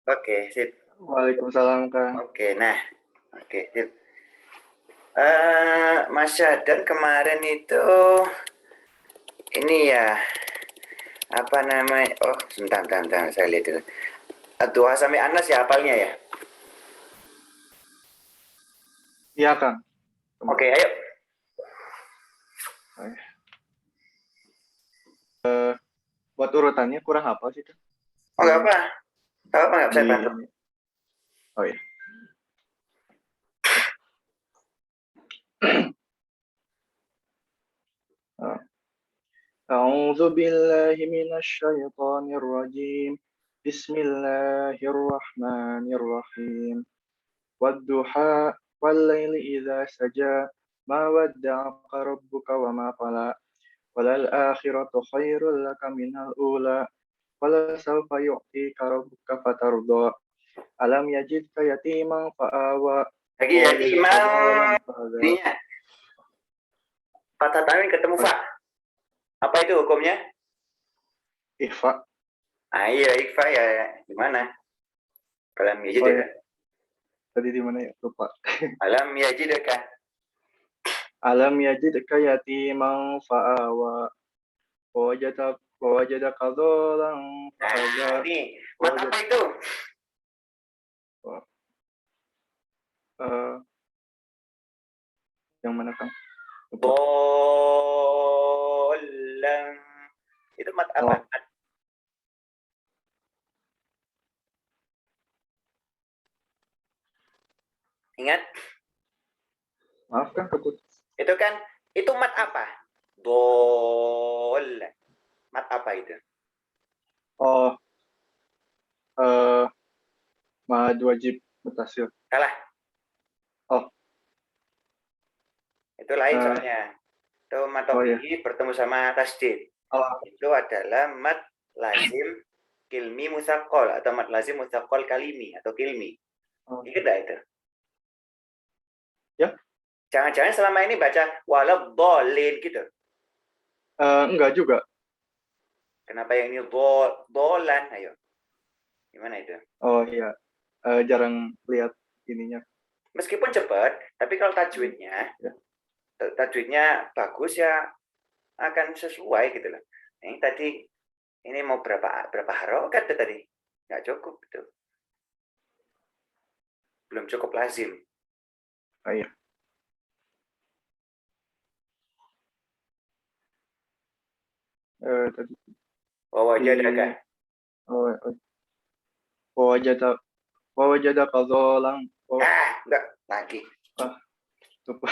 Oke, sip. Waalaikumsalam, Kang. Oke, nah. Oke, sip. Mas Syadan kemarin itu ini ya, apa namanya? Oh, sebentar, saya lihat dulu. Doa sampai Anas ya hafalnya ya. Iya, Kang. Oke, ayo. Buat urutannya kurang apa sih, Kang? Oh, nggak apa. Nggak apa, nggak Di bisa bantu. ini. Oh ya. أعوذ بالله من الشيطان الرجيم. بسم الله الرحمن الرحيم. والضحى والليل إذا سجى ما ودعك ربك وما قلى وللآخرة خير لك من الأولى ولسوف يعطيك ربك فترضى ألم يجدك يتيما فآوى Lagi ya, ووجدك ضالا Imam. فهدى. Ininya, Fatah Tanwin ketemu Fa. Apa itu hukumnya? Ikhfa. Iya, Ikhfa ya. Gimana? Alam Oh yajidaka. ya, tadi di mana ya? Lupa. Alam yajidaka. Alam yajidka yatiman fa'awa wajadaka dhalan fahada. Nah, ini. Mat apa itu? Yang mana, Kang? Bolang. Itu mat apa? Oh. Ingat? Maaf, Kang, keputus. Itu kan, itu mat apa? Bol. Mat apa itu? Oh, mad wajib mutasil. Salah. Oh. Itu lain soalnya. Itu mat tobi'i bertemu sama tasdid. Oh. Itu adalah mat lazim kilmi musakol atau mat lazim musakol kalimi atau kilmi. Ingat gak itu? Ya. Jangan-jangan selama ini baca walau bolin gitu. Enggak juga. Kenapa yang ini bolan? Ayo. Gimana itu? Oh iya. Jarang lihat ininya. Meskipun cepat, tapi kalau tajwidnya, tajwidnya bagus ya akan sesuai gitu loh. Ini tadi ini mau berapa harokat tadi? Nggak cukup gitu. Belum cukup lazim. Oh iya. Tadi. Wawajadaka. Wawajadaka dhalan. Enggak lagi. Lupa.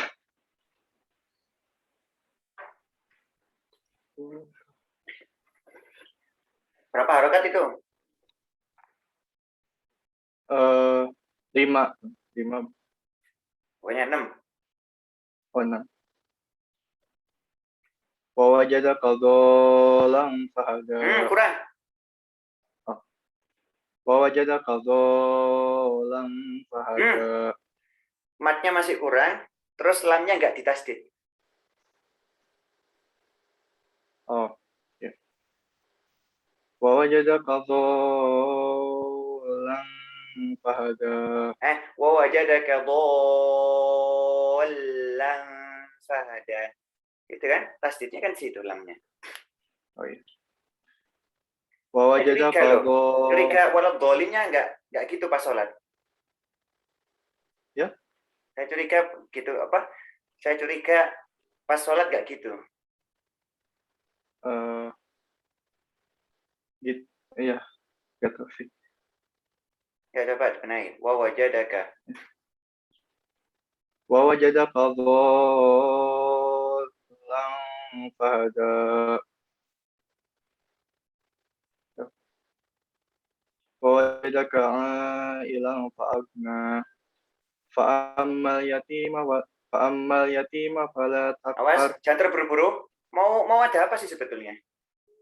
Berapa harokat itu? 5. Pokoknya 6. Oh, 6. Wawajadaka dhalan fahada. Kurang. Wawajadaka dhalan fahada. Matnya masih kurang, terus lamnya nggak ditasdid. Oh, ya. Wawajadaka dhalan fahada. Wawajadaka dhalan fahada. Itu kan tasdidnya kan situ lamnya. Oh iya. Wawajadaka curiga walau dolinnya nggak gitu pas sholat. Ya. Saya curiga gitu apa? Saya curiga pas sholat nggak gitu. Gitu. Iya. Gak tahu sih. Ya coba benahi. Wawajadaka. Wawajadaka dhalan fahada. Wawajadaka ailan fa'agna. Fa'ammal yatima fala Awas, taqhar. jangan terburu-buru. Mau ada apa sih sebetulnya?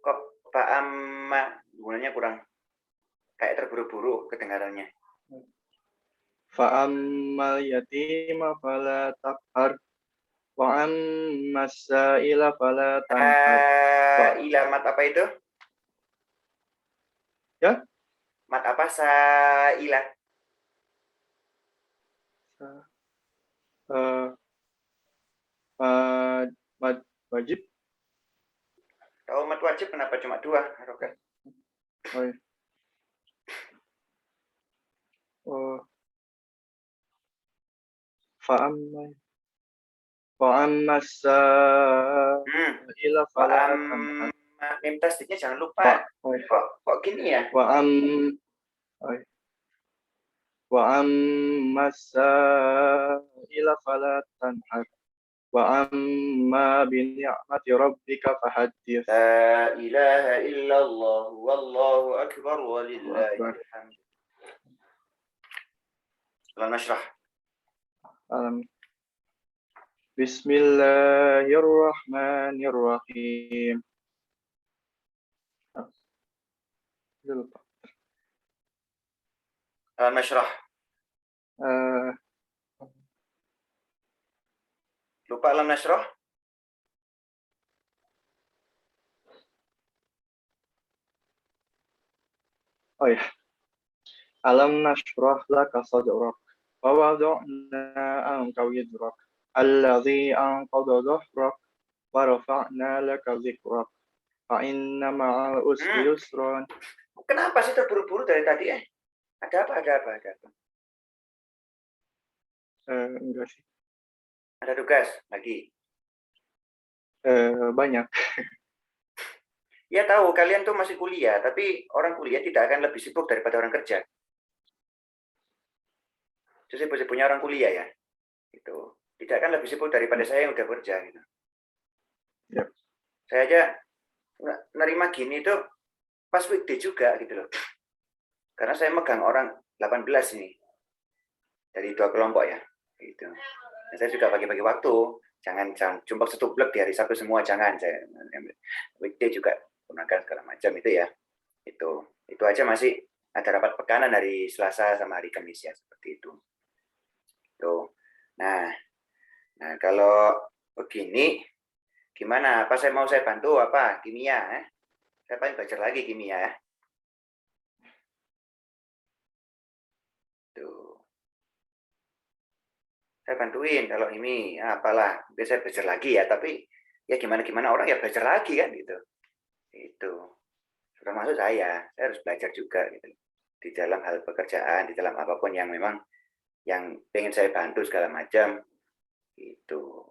Kok fa'amma gunanya kurang kayak terburu-buru kedengarannya. Fa'ammal yatima fala taqhar. Wa ammas sa'ila fala tanhar. Ilamat apa itu? Ya? Mat apa? Saila. Mad wajib. Tahu mat wajib kenapa cuma 2 harokat? Oh, iya. Fa'amma sa'ila fala tanhar. Mim tasdidnya jangan lupa. Kok gini ya? Wa'amma sa'ila fala tanhar. Wa'amma bini'mati rabbika fahaddith. La ilaha illallah wallahu akbar walillahil hamd. Alam nashrah. Bismillahirrahmanirrahim. Alam nashrah. Lupa alam nashrah? Oh ya. Alam nashrah laka sadrak wa wada'na anka wizrak alladhi anqadha dhahrak wa rafa'na laka dhikrak fa inna ma'al usri yusran. Kenapa sih terburu-buru dari tadi? Ada apa? Enggak sih. Ada tugas lagi? Banyak. Ya tahu, kalian tuh masih kuliah, tapi orang kuliah tidak akan lebih sibuk daripada orang kerja. Itu sibuk-sibuknya orang kuliah ya. Itu tidak akan lebih sibuk daripada saya yang udah kerja gitu. Yep. Saya aja nerima gini tuh pas weekday juga gitu loh. Karena saya megang orang 18 ini. Dari 2 kelompok ya. Gitu. Dan saya juga bagi-bagi waktu. Jangan jumpa setublek di hari Sabtu semua, jangan. Saya weekday juga gunakan segala macam itu ya. Itu aja masih ada rapat pekanan dari Selasa sama hari Kamis ya, seperti itu. Tuh. Nah, kalau begini gimana? Apa saya bantu apa? Kimia, Saya paling belajar lagi kimia. Tuh. Saya bantuin kalau ini apalah. Mungkin saya belajar lagi ya, tapi ya gimana orang ya belajar lagi kan gitu. Itu. Sudah masuk saya harus belajar juga gitu. Di dalam hal pekerjaan, di dalam apapun yang memang yang pengen saya bantu segala macam itu.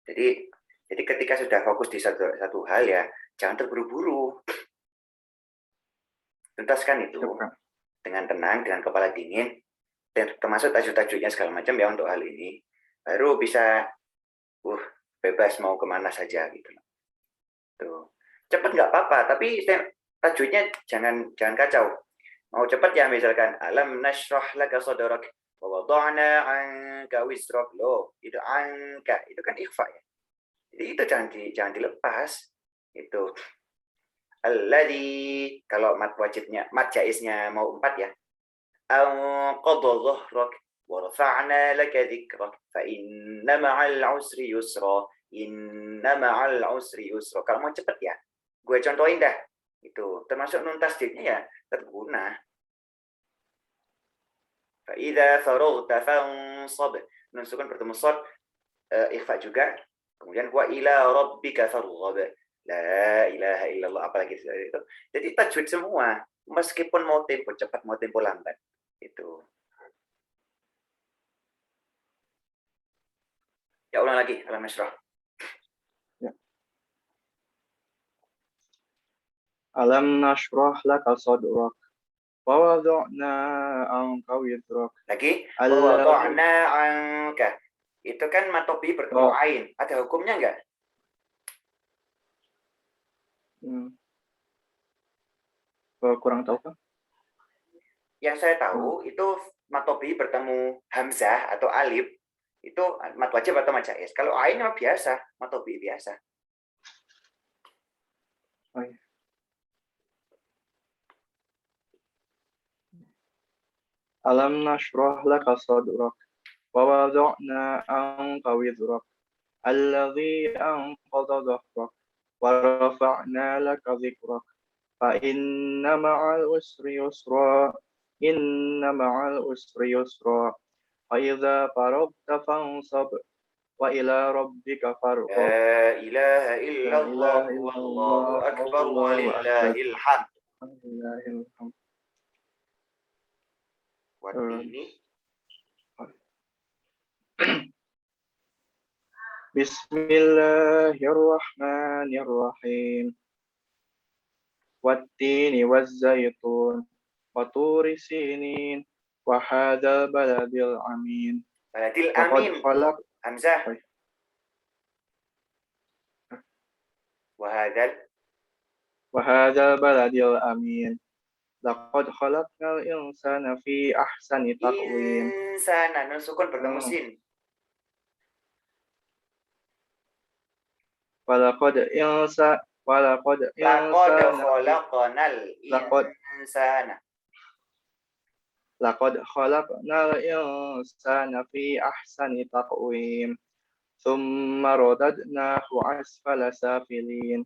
Jadi ketika sudah fokus di satu hal ya jangan terburu-buru, tuntaskan itu dengan tenang, dengan kepala dingin, dan termasuk tajuk-tajuknya segala macam ya untuk hal ini, baru bisa bebas mau kemana saja gitu. Tuh. Cepat nggak apa-apa, tapi tajuknya jangan kacau. Mau cepat ya misalkan alam nashrah laka sadrak wa wada'na anka wizrak. Loh, itu anka, itu kan ikhfa ya. Jadi itu jangan dilepas. Itu alladzi, kalau mat wajibnya, mat jaiznya mau 4 ya. Anqadha dhahrak wa rafa'na laka dhikrak fa inna ma'al usri yusra. Inna ma'al usri yusra. Kalau mau cepat ya, gue contohin dah. Itu termasuk nun tasdidnya ya terguna. Fa idza faraghta fansab. Nun sukun bertemu shad, ikhfa juga. Kemudian wa ila rabbika farghab. La ilaha illallah, apalagi itu. Jadi tajwid semua, meskipun mau tempo cepat mau tempo lambat. Itu. Ya ulang lagi alam nashrah. Ya. Alam nashrah laka sadrak wa wada'na anka wizrak. Lagi wa wada'na anka. Itu kan matobi bertemu ain. Ada hukumnya enggak? Kurang tahu kan? Yang saya tahu itu matobi bertemu hamzah atau alif itu mat wajib atau mat jaiz. Kalau ain mah biasa, matobi biasa. Oh, iya. Alam nashrah laka sadrak wa wada'na anka wizrak alladhi anqadha dhahrak wa rafa'na laka dhikrak Fa inna ma'al usri yusra. Inna ma'al usri yusra. Fa idza faragta fansab wa ila rabbika farghab. La ilaha La illallah ilaha wallahu illallah akbar wallahu akbar. walillahil hamd. Alhamdulillahilhamd. Ini Bismillahirrahmanirrahim. Wattini wazzaitun wa turi sinin wa hadzal baladil amin. baladil Laqad amin. khalaq Hamzah. wa hadzal baladil amin. Laqad khalaqnal insana fi ahsani taqwim. Insana, nun sukun bertemu sin. Walaqad khalaqnal insana fi ahsani taqwim. Thumma radadnahu asfala safilin.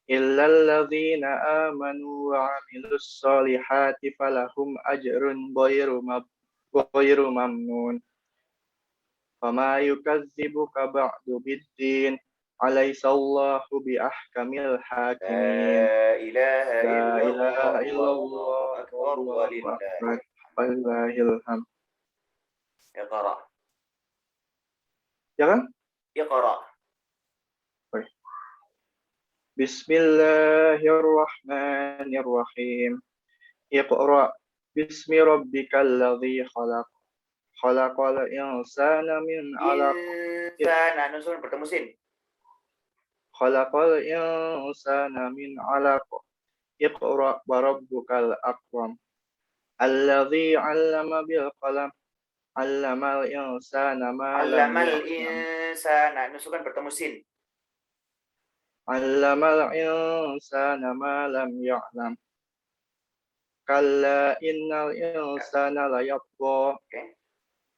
Illa alladhina amanu wa 'amilus solihati falahum ajrun ghairu mamnun. Fama yukadzibuka ba'du biddin. Alaihissallahu bi ahkamil hakimin. La ilaha illallah walillahil hamd. Iqra. Ya kan? Iqra. Bismillahirrahmanirrahim. Iqra bismi rabbikal ladzi khalaq. Khalaqal insana min 'alaq. Insana, nun bertemu sin. Khalaqal insana min 'alaq. Iqra wa rabbukal akram. Alladzi 'allama bil qalam. 'Allamal insana ma lam Allamal ya'lam. insana, nun bertemu sin. 'Allamal insana ma lam ya'lam. Kalla innal insana layatgha.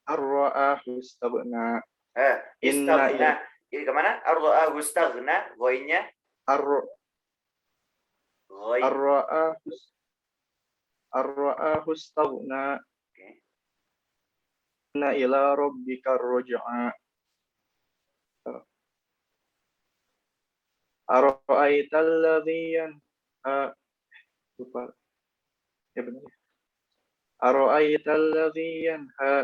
Ar-ra'ahu istaghna. Istaghna. Ini kemana? Ar-ra'ahu istaghna. Goinya? Ar-ra'ahu istaghna. Inna ila rabbika ruj'a. Ara'aital ladzi lupa. Ya benar. Ara'aital ladzi yanha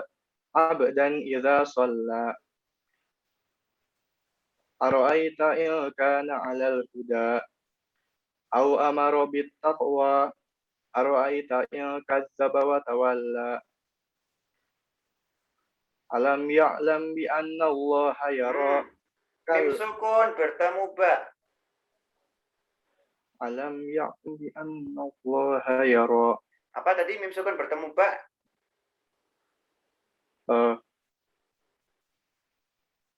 'abdan idza shalla. Ara'aita in kana 'alal huda aw amara bit taqwa. Ara'aita in kadzdzaba wa tawalla. Alam ya'lam bi anna Allah yara. Mim sukun bertemu ba. Alam ya'lam bi anna Allah yara. Apa tadi mim sukun bertemu ba?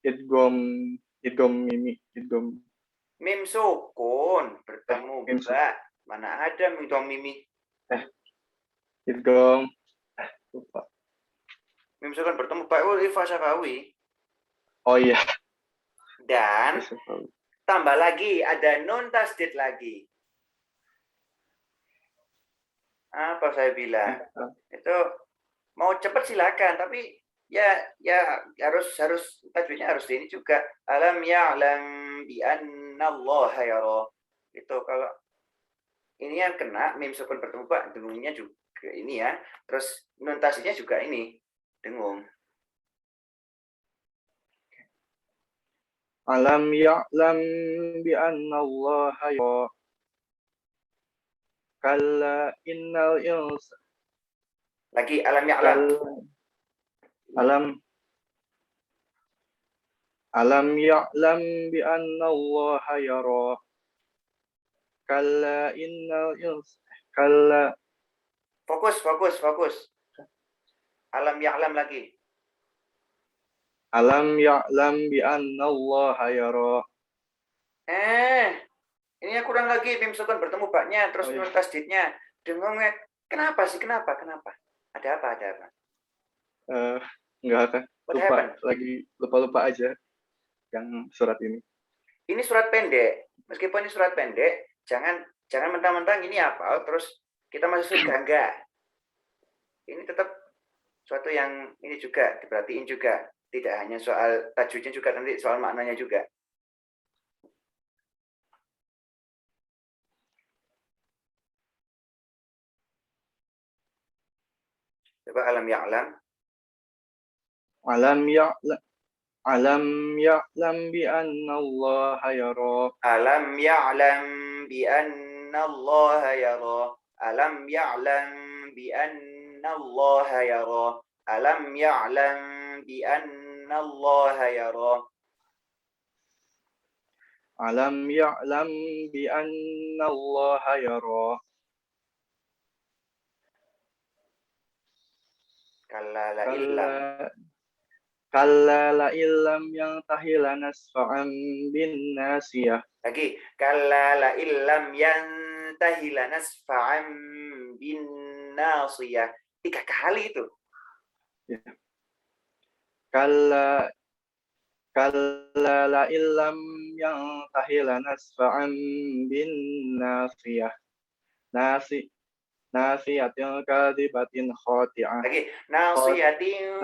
Idgham idgham. Mim sukun bertemu ba. Mana ada mimi? Idgham. Lupa. Mim sukun bertemu ba. Ifa Syafawi. Oh iya. Dan tambah lagi ada nun tasdid lagi. Apa saya bilang? Itu mau cepat silakan, tapi ya harus tajwidnya harus ini juga. Alam ya'lam bi annallaha yara. Itu kalau ini yang kena mim sukun bertemu ba, dengungnya juga ini ya. Terus nun tasdidnya juga ini, dengung. Alam ya'lam bi anna Allah yara. Kalla innal insana. Lagi alam ya'lam. Alam ya'lam bi anna Allah yara. Kalla innal insana. Kalla. Fokus. Alam ya'lam lagi. Alam ya'lam bi anna Allah yara. Ini kurang lagi mim sukun bertemu baknya, terus nun tasdidnya. Dengung, kenapa sih? Kenapa? Ada apa? Enggak kan. Lupa, lagi lupa aja yang surat ini. Ini surat pendek. Meskipun ini surat pendek, jangan Jangan mentang-mentang ini apa, terus kita masuk surga, enggak. Ini tetap suatu yang ini juga diperhatiin juga. Tidak hanya soal tajwidnya juga, nanti soal maknanya juga. Coba alam ya'lam. Alam ya'lam bi anna Allah yara. Alam ya'lam bi anna Allah yara. Alam ya'lam bi anna Allah yara. Alam ya'lam bi anna Allah yara. Alam ya'lam bi anna Allah yara. Kalla la illam. Kalla la illam yantahi lanasfa'an bin nasiyah. Lagi. Kalla la illam yantahi lanasfa'an bin nasiyah. 3 kali itu. Ya. Kalla la illam yantahi lanasfa'an bin nasiyah. Nasiyatin kadhibatin khati'ah. Lagi. Nasiyatin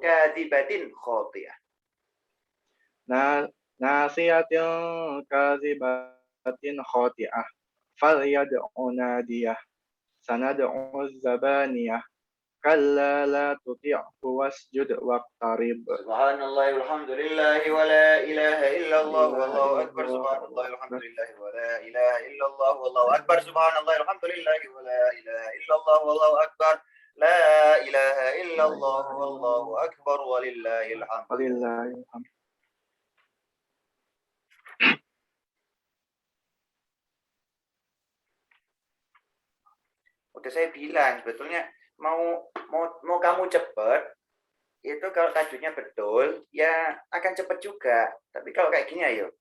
kadhibatin khati'ah. Nasiyatin kadhibatin khati'ah. Falyad'u nadiyah. Sanad'u zabaniyah. Kalla la tuti'hu wasjud waqtarib. Subhanallah walhamdulillah wa la ilaha illallah wallahu akbar. Subhanallah walhamdulillah wa la ilaha illallah wallahu akbar. Subhanallah walhamdulillah wa la ilaha illallah wallahu akbar. La ilaha illallah wallahu akbar walillahil hamd. Walillahil hamd. Udah saya bilang sebetulnya mau kamu cepet itu kalau tajwidnya betul ya akan cepet juga. Tapi kalau kayak gini ayo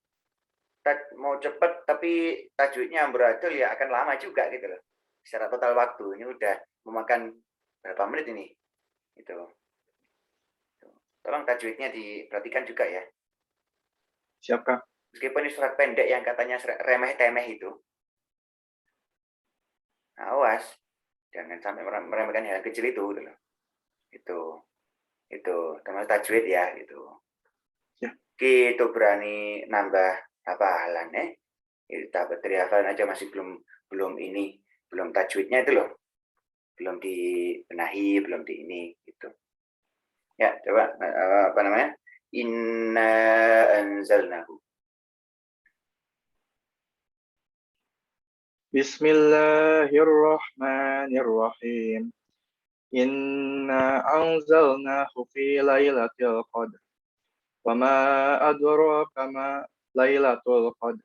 mau cepet tapi tajwidnya amburadul ya akan lama juga gitu loh. Secara total waktu ini udah memakan berapa menit ini? Itu. Tolong tajwidnya diperhatikan juga ya. Siap, Kak. Meskipun ini surat pendek yang katanya remeh-temeh itu. Nah, awas. Jangan sampai meremehkan hal kecil itu gitu loh. Itu termasuk tajwid ya gitu. Ya. Gitu berani nambah hafalan kita beteri hafalan aja masih belum tajwidnya itu loh. Belum dibenahi, belum di ini gitu. Ya, coba apa namanya? Inna anzalnahu. Bismillahirrahmanirrahim. Inna anzalnahu fi lailatul qadr. Wa ma adraka ma lailatul qadr.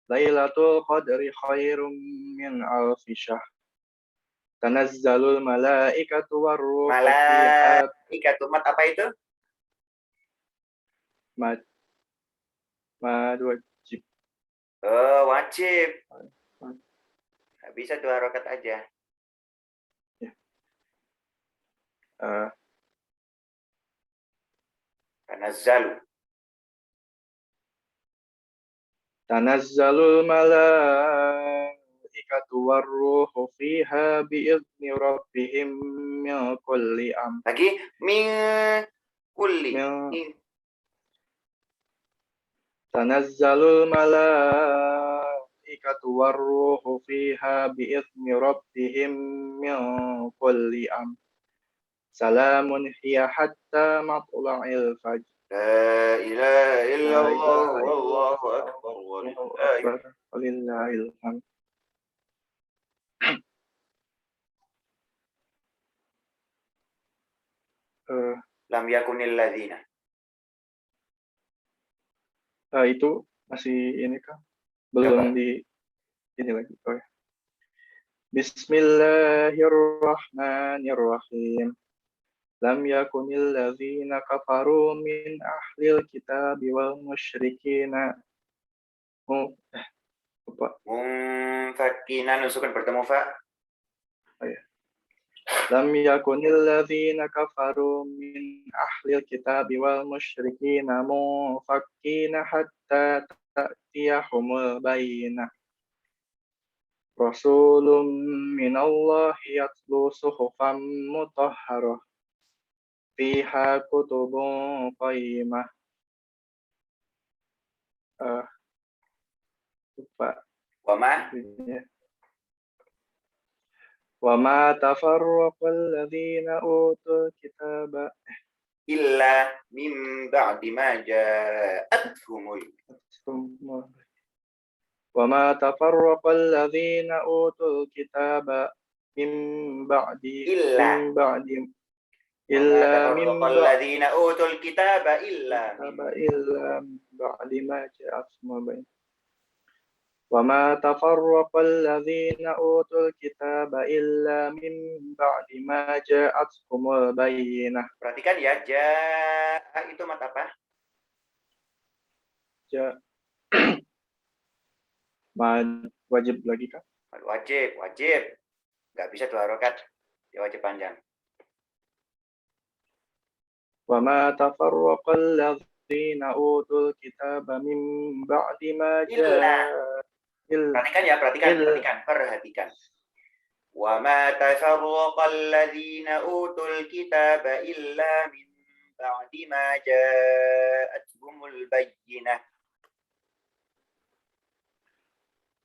Lailatul qadri khairum min alfi syahr. Tanazzalul malaikatu warruhu fiha. Malaikatu mat apa itu? Mad wajib. Oh, wajib. Nggak bisa 2 rakaat aja. Ya. Tanazzalul malaikatu warruhu fiha bi'izni rabbihim min kulli amr. Lagi min kulli. Tanazzalul malaikatu warruhu fiha bi'izni rabbihim min kulli amr. Salamun hiya hatta matla'il fajr. La ilaha illallah wallahu akbar walillahil hamd. Lam yakunil ladzina. Itu masih ini kan belum di ini lagi. Oh ya. Bismillahirrahmanirrahim. Lam yakunil ladzina kafaru min ahlil kitabi wal musyrikina. Fakinan usukan bertemu fa. Oh ya. Lam yakunil ladzina kafaru min ahlil kitabi wal musyrikina mufakkina hatta ta'tiyahumul bayyinah. Rasulun minallahi yatlu suhufan mutahharah fiha kutubun qayyimah. Lupa. Wa ma tafarraqal ladzina utul kitaba illa min ba'di ma ja'atuhumul. Wa ma tafarraqal ladzina utul kitaba min ba'di Illa. min ba'di Illa min ladzina utul kitaba illa min ba'di ma ja'atuhumul bayyinah. وما تفرق الذين أوتوا الكتاب إلا من بعد ما جاءتهم البينة. Perhatikan ya, ja'a itu mat apa? Wajib lagi kan? Wajib. Nggak bisa 2 harokat. Ya wajib panjang. وما تفرق الذين أوتوا الكتاب من بعد ما جاء. Perhatikan. Wa ma tafarraqal ladzina utul kitaba illa min ba'di ma ja'atuhumul bayyinah.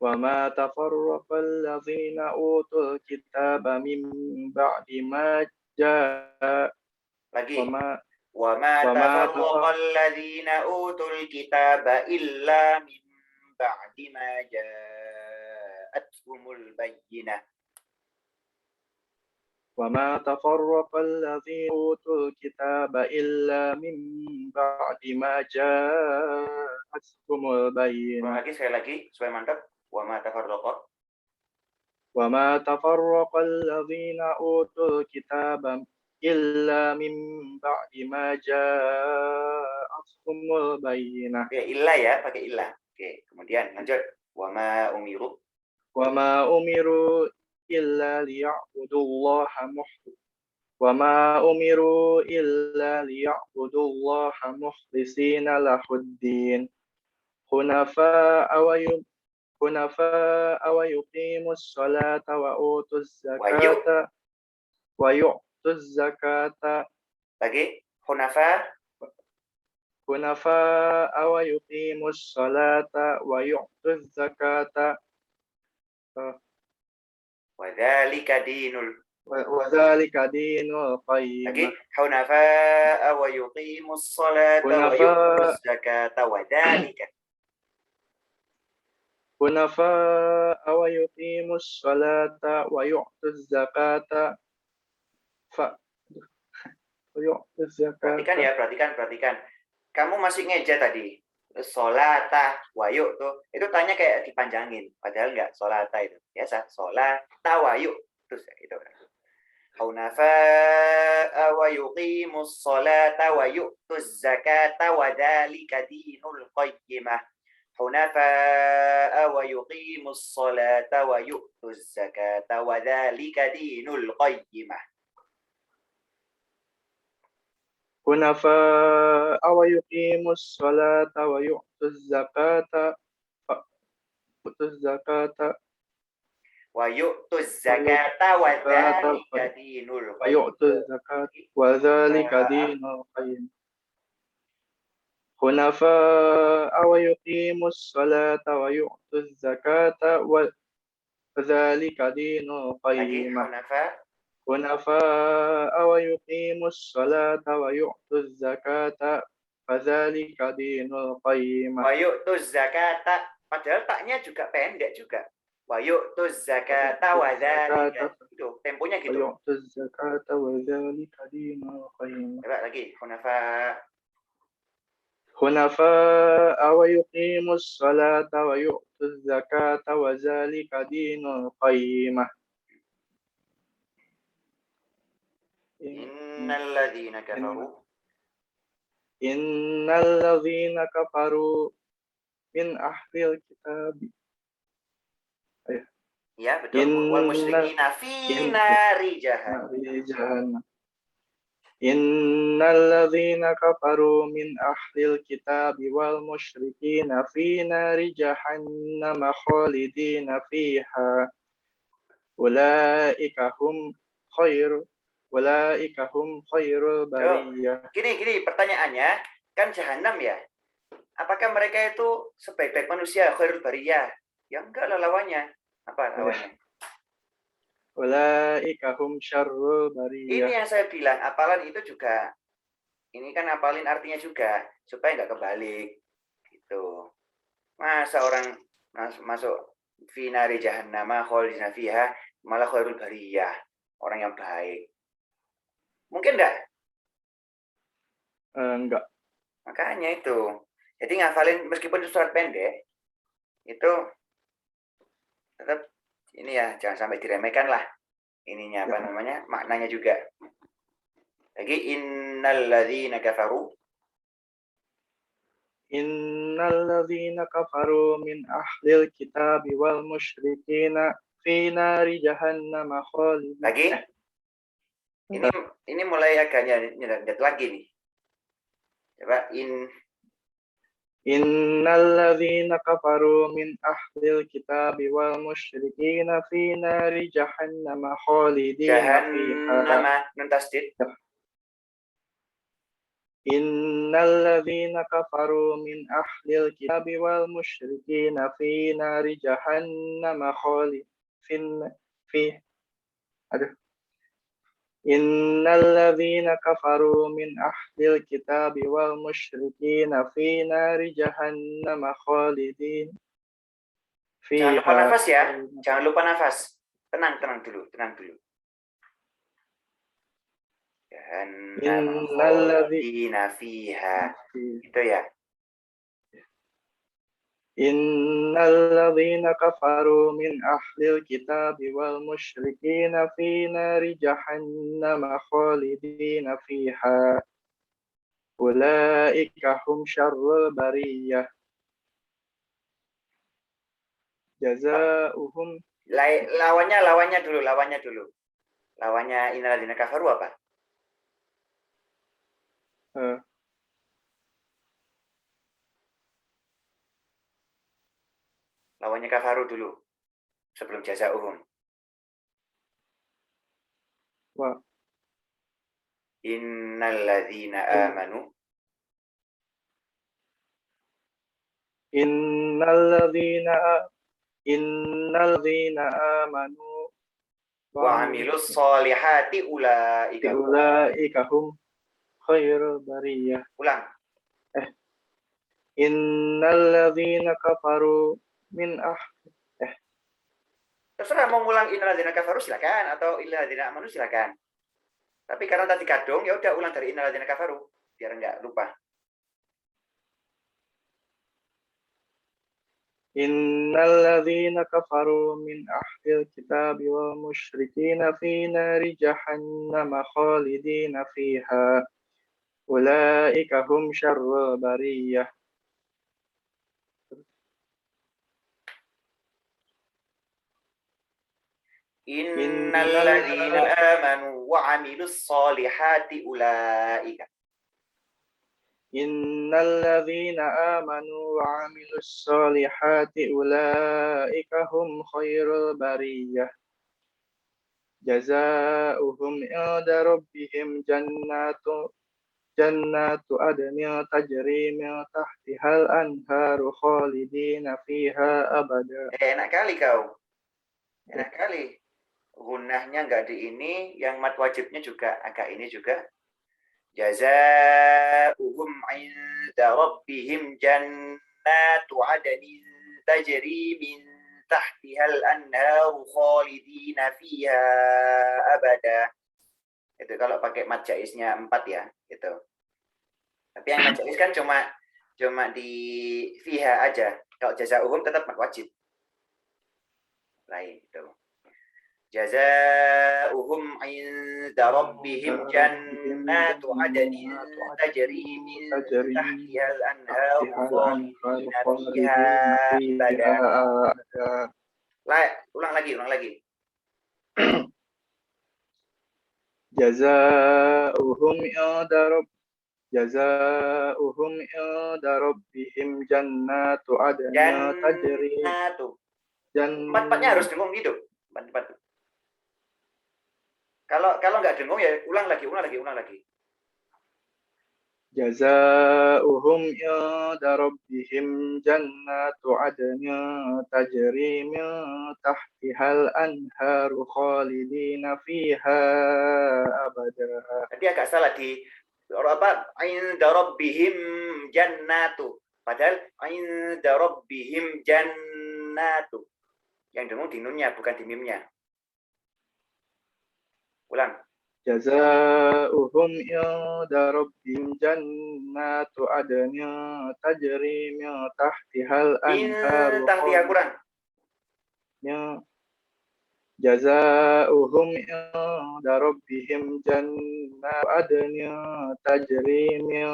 Wa ma tafarraqal ladzina utul kitaba min ba'di ma jaa. Lagi. Wa ma tafarraqal ladzina utul kitaba illa min ba'di ma ja'atuhumul bayyinah. وما تفرق الذين أوتوا الكتاب إلا من بعد ما جاءتهم البينة. Sekali lagi supaya mantap. وما تفرق الذين أوتوا الكتاب إلا من بعد ما جاءتهم البينة. Oke, illa ya, pakai illa. Oke, kemudian lanjut. وما أمروا إلا ليعبدوا الله مخلصين له الدين حنفاء ويقيموا الصلاة ويؤتوا الزكاة lagi حنفاء ويقيموا الصلاة ويؤتوا الزكاة وذلك دين القيم. Lagi حنفاء ويقيموا الصلاة ويؤتوا الزكاة وذلك. حنفاء ويقيموا الصلاة ويؤتوا الزكاة Perhatikan. Kamu masih ngeja tadi. Solata wayuk tuh. Itu tanya kayak dipanjangin. Padahal enggak solata itu. Biasa. Solata wayuk. Terus gitu. Hunafa'a wa yuqimus salata wa yu'tuz zakata wa dzalika dinul qayyimah. Hunafa'a wa yuqimus salata wa yu'tuz zakata wa dzalika dinul qayyimah. حنفاء ويقيموا الصلاة ويؤتوا الزكاة وذلك دين القيم. حنفاء ويقيموا الصلاة ويؤتوا الزكاة وذلك دين القيم. حنفاء ويقيموا الصلاة ويؤتوا الزكاة فذلك دين القيم. ويؤتوا الزكاة, padahal taknya juga pendek juga. Wayu'tuz zakata wa dzalika. Itu temponya gitu. Wayu'tuz zakata wa dzalika dinul qayyim. Coba lagi. Hunafa wa yuqimus salata wa yu'tuz zakata wa dzalika dinul qayyimah. Innal ladzina kafaru min ahlil kitabi. Ya, betul. Wal musyrikina fi nari jahannam. Innal ladzina kafaru min ahlil kitabi wal musyrikina fi nari jahannam khalidina fiha ulaika hum khairul bariyah. Gini pertanyaannya, kan jahanam ya. Apakah mereka itu sebaik-baik manusia, khairul bariyah? Ya enggak lah lawannya. Apa lawannya? Ulaika hum syarrul Ini bariyah. yang saya bilang, apalan itu juga. Ini kan apalin artinya juga, supaya nggak kebalik. Gitu. Masa orang masuk finari jahannama khalidina fiha malah khairul bariyah, orang yang baik. Mungkin enggak? Enggak. Makanya itu. Jadi ngafalin meskipun itu surat pendek, itu tetap ini ya, jangan sampai diremehkan lah. Ininya apa namanya? Maknanya juga. Lagi innalladzina kafaru. Innalladzina kafaru min ahlil kitabi wal musyrikina fi nari jahannam khalidin. Lagi. Ini mulai agak nyedat lagi nih. Coba Innalladzina kafaru min ahlil kitabi wal musyrikina fi nari jahannam khalidina fiha. jahannama nun tasdid. Innalladzina kafaru min ahlil kitabi wal musyrikina fi nari jahannam khalidin fiha. Innalladzina kafaru min ahlil kitabi wal musyrikina fi nari jahannam khalidin fiha. Jangan lupa nafas ya. Jangan lupa nafas. Tenang dulu. Jahannam khalidina fiha. Itu ya. Innalladzina kafaru min ahlil kitabi wal musyrikina fi nari jahannam khalidina fiha. Ulaika hum syarrul bariyah. Jazaohum lawannya dulu. Lawannya innalladzina kafaru apa? Lawannya kafaru dulu. Sebelum jazaohum. Wa Innalladzina amanu. Innalladzina amanu Wa amilus solihati ulaika hum khairul bariyah. Ulang. Innalladzina kafaru min Terserah mau ngulang innalladzina kafaru silakan atau innalladzina amanu silakan. Tapi karena tadi kadung ya udah ulang dari innalladzina kafaru biar enggak lupa. Innalladzina kafaru min ahlil kitabi wal musyrikina fi nari jahannam khalidina fiha. Ulaika hum syarrul bariyah. Innalladzina amanu wa amilus solihati ulaika. Innalladzina amanu wa amilus solihati ulaika hum khairul bariyah. Jazaohum inda rabbihim jannatu adnin tajri min tahtihal anharu khalidina fiha abada. Enak kali kau. Enak kali. Gunnahnya enggak di ini, yang mat wajibnya juga agak ini juga. Jazaohum inda rabbihim jannatu adnin tajri min tahtihal anharu khalidina fiha abada. Itu kalau pakai mat jaiznya 4 ya, gitu. Tapi yang mat jaiz kan cuma di fiha aja. Kalau jazaohum tetap mat wajib. Lain itu. Jazaohum inda rabbihim jannatu adnin tajri min tahtihal anharu khalidina fiha abada. Ulang lagi. Jazaohum inda rabbihim jannatu adnin tajri. Empatnya harus dengung hidup. Empat. Kalau nggak dengung ya ulang lagi. جزاؤهم عند ربهم جنات عدن تجري من تحتها الأنهار خالدين فيها أبدا. Tadi agak salah di apa? Inda rabbihim jannatu. Padahal inda rabbihim jannatu. Yang dengung di nunnya bukan di mimnya. Ulang. جزاؤهم عند ربهم جنات عدن تجري من تحتها الأنهار Tahtiha kurang. جزاؤهم عند ربهم جنات عدن تجري من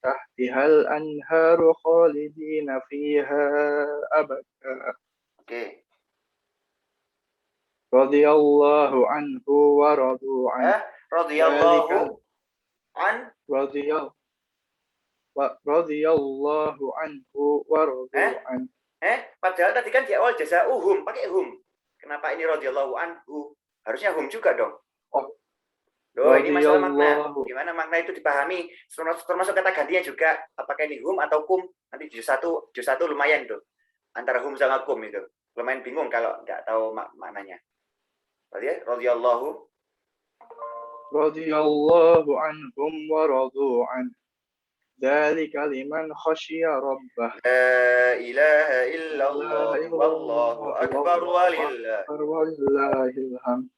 تحتها الأنهار خالدين فيها أبدا. Oke. رضي الله عنه ورضوا عنه. Radhiyallahu an. رضي الله عنه ورضوا عنه. Padahal tadi kan di awal jazauhum pakai hum. Kenapa ini radhiyallahu anhu? Harusnya hum juga dong. Loh, ini masalah makna. Gimana makna itu dipahami? Termasuk kata gantinya juga. Apakah ini hum atau kum? Nanti juz satu lumayan tuh. Antara hum sama kum itu. Lumayan bingung kalau nggak tahu maknanya. Radhiyallahu عنهم ورضوا عنه ذلك لمن خشي ربه. La ilaha illallah wallahu akbar walillahil hamd.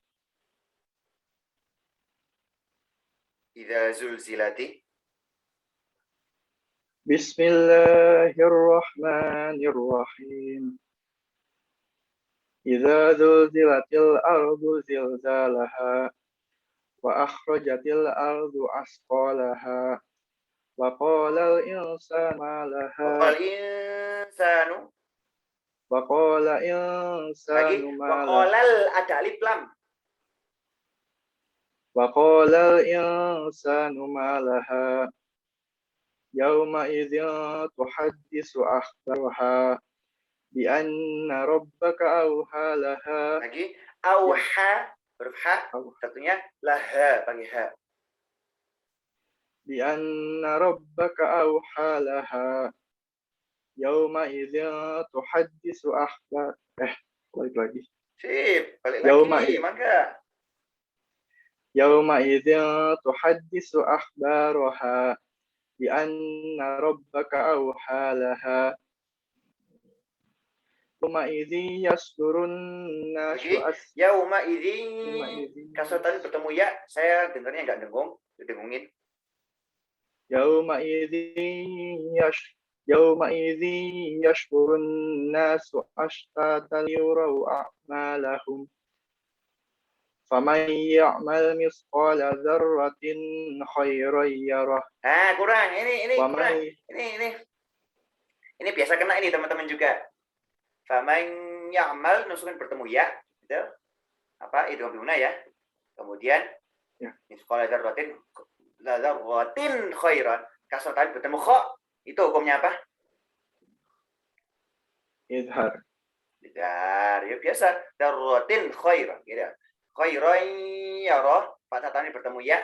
Idza zulzilati. Bismillahirrahmanirrahim. إذا زلزلت الأرض زلزالها وأخرجت الأرض أثقالها وقال الإنسان ما لها. وقال الإنسان ما لها. Waqalal ada alif lam. وقال الإنسان ما لها يومئذ تحدث أخبارها بأن ربك أوحى لها. Lagi auha huruf ha satunya laha pakai ha. بأن ربك أوحى لها يومئذ تحدث أخبار. Balik lagi. Sip, balik lagi, mangga. يومئذ تحدث أخبارها بأن ربك أوحى لها يومئذ يصدر الناس. Yauma'idzi. Kalau tadi bertemu ya, saya dengarnya nggak dengungin. يومئذ يصدر الناس أشتاتا ليروا أعمالهم فمن يعمل مثقال ذرة خيرا يره. Kurang. Ini kurang. Ini biasa kena ini teman-teman juga. Faman ya'mal nusukan bertemu ya, gitu. Apa idgham guna ya. Kemudian misqala dzarratin khairan. Kasar tadi bertemu kha, itu hukumnya apa? Izhar. Ya biasa. Dzarratin khairan, gitu. Khairan yarah, fathah tadi bertemu ya.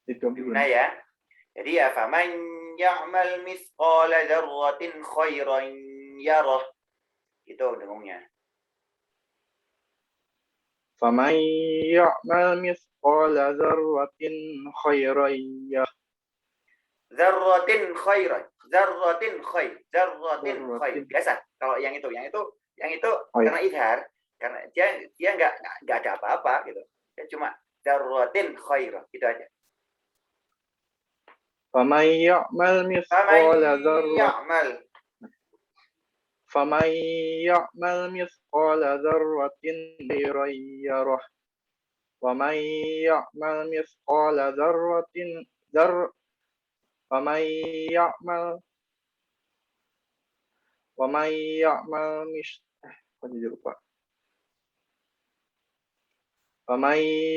Idgham guna ya. Jadi ya faman ya'mal mithqala dzarratin khairan yarah. Itu dengungnya. Faman ya'mal mithqala dzarratin khairan yarah. Dzarratin khair. Biasa. Kalau yang itu karena izhar, karena dia enggak ada apa-apa gitu. Dia cuma dzarratin khair, gitu aja. فمن يعمل مثقال ذرة خيرا يره ومن يعمل مثقال ذرة ومن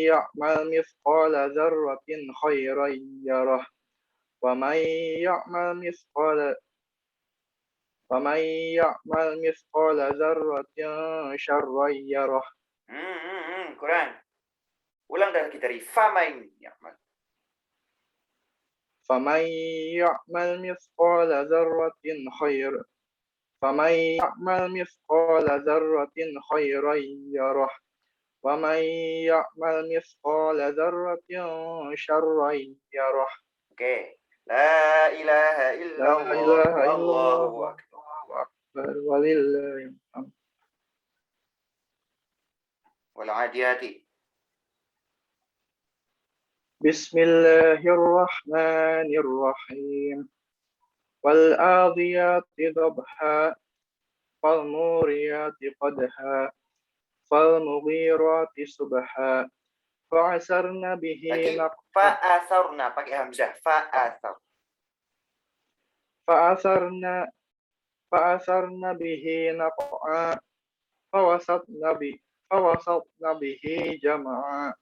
يعمل مثقال ذرة خيرا يره ومن يعمل مثقال فمن يعمل مثقال ذرة شرا يره Kurang. Ulang lagi dari famain ya'mal. فمن يعمل مثقال ذرة خير فمن يعمل مثقال ذرة خيرا يره ومن يعمل مثقال ذرة شرا يره. Oke. La ilaha لا illallah. إله إلا الله Allahu akbar. والله أكبر ولله الحمد. Wal adiyati. بسم الله الرحمن الرحيم والآذيات ضبحا فالموريات قدحا فالمغيرات صبحا فعسرن به Lagi نقعا fa'atharna pakai hamzah. Fa'athar. فأثرن به نقعا فوسطن به جمعا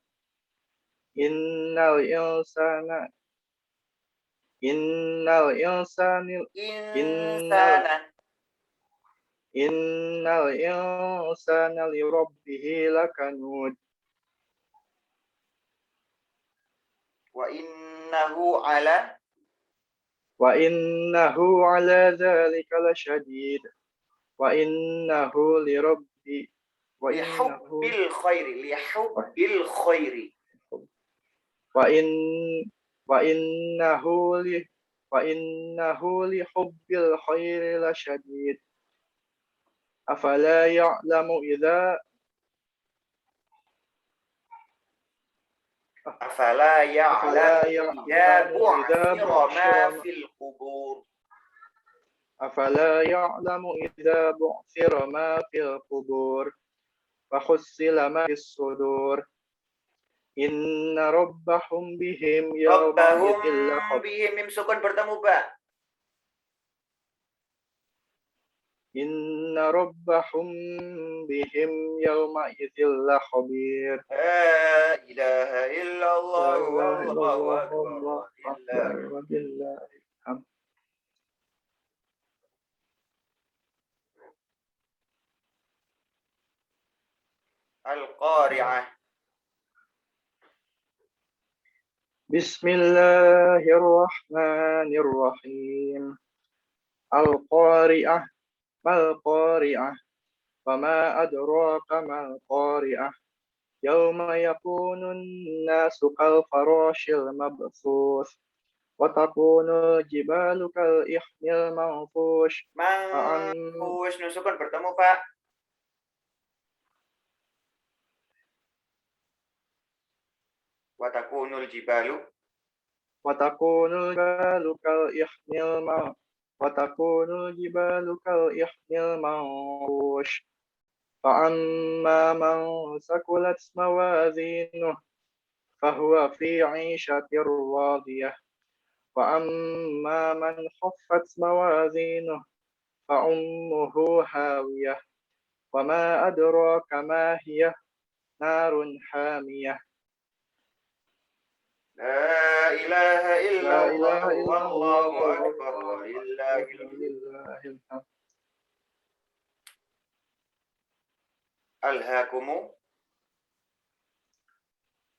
إن الإنسان لربه لكنود وإنه على ذلك لشديد وإنه lihubbil khairi. وإنه لحب الخير لشديد أفلا يعلم إذا Afala ya'lamu idza bu'thira ma fil qubur. أفلا يعلم إذا بعثر ما في القبور وحصل ما في الصدور إن ربهم بهم يومئذ لخبير bihim mim sukun bertemu ba. إن ربهم بهم يومئذ لخبير. La ilaha illallah لا إله إلا wallahu الله akbar. والله أكبر ولله الحمد. Al-Qari'ah. بسم الله الرحمن الرحيم القارعة ما القارعة وما أدراك ما القارعة يوم يكون الناس كالفراش المبثوث وتكون الجبال كالإحم المنفوش Manfush nusukun bertemu Pak. Watakunul jibalu وتكون الجبال كالإحم المنفوش فأما من ثقلت موازينه فهو في عيشة راضية وأما من خفت موازينه فأمه هاوية وما أدراك ما هي نار حامية. La ilaha لا illallah إله إلا الله wallahu akbar والله walillahil أكبر ولله الحمد. alhaakumu.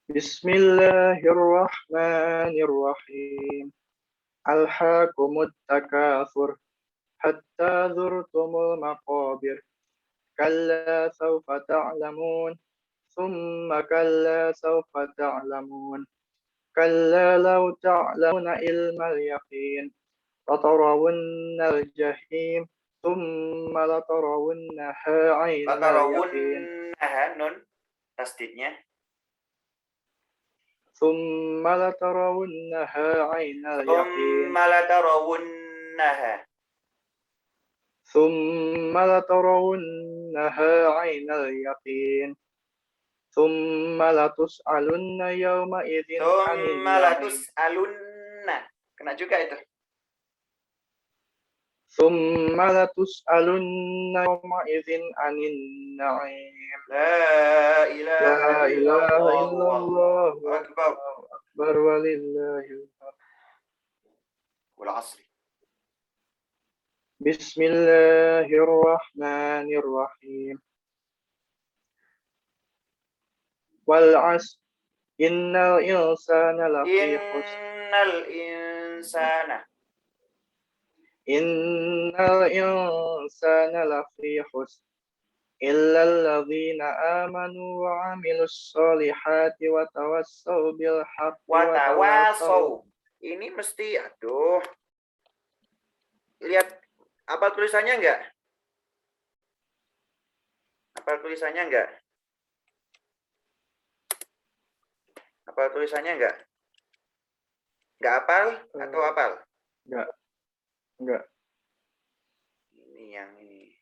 بسم الله الرحمن الرحيم ألهاكم التكاثر حتى زرتم المقابر كلا سوف تعلمون ثم كلا سوف تعلمون كلا لو تعلمون علم اليقين لترون الجحيم ثم لترونها عين اليقين Latarawunnaha nun tasdidnya. ثم لترونها عين اليقين Thumma latarawunnaha. ثم لترونها عين اليقين ثم لتسألن يومئذ عن Thumma النعيم latus'alunna. Kena juga itu. ثم لتسألن يومئذ عن النعيم. La لا ilaha إله illallah إلا الله wallahu akbar. والله أكبر ولله الحمد. Wal asri. Bismillahirrahmanirrahim. Wal 'asr. Innal insana lafi khusr. Innal insana. Innal insana lafi khusr. Illa alladzina amanu wa 'amilus solihati wa tawassaw bil haqqi wa tawassaw. Watawasau. Ini mesti, aduh. Lihat apa tulisannya enggak? Apa tulisannya enggak? Apa tulisannya enggak? Enggak hafal atau hafal? Enggak. Ini yang ini.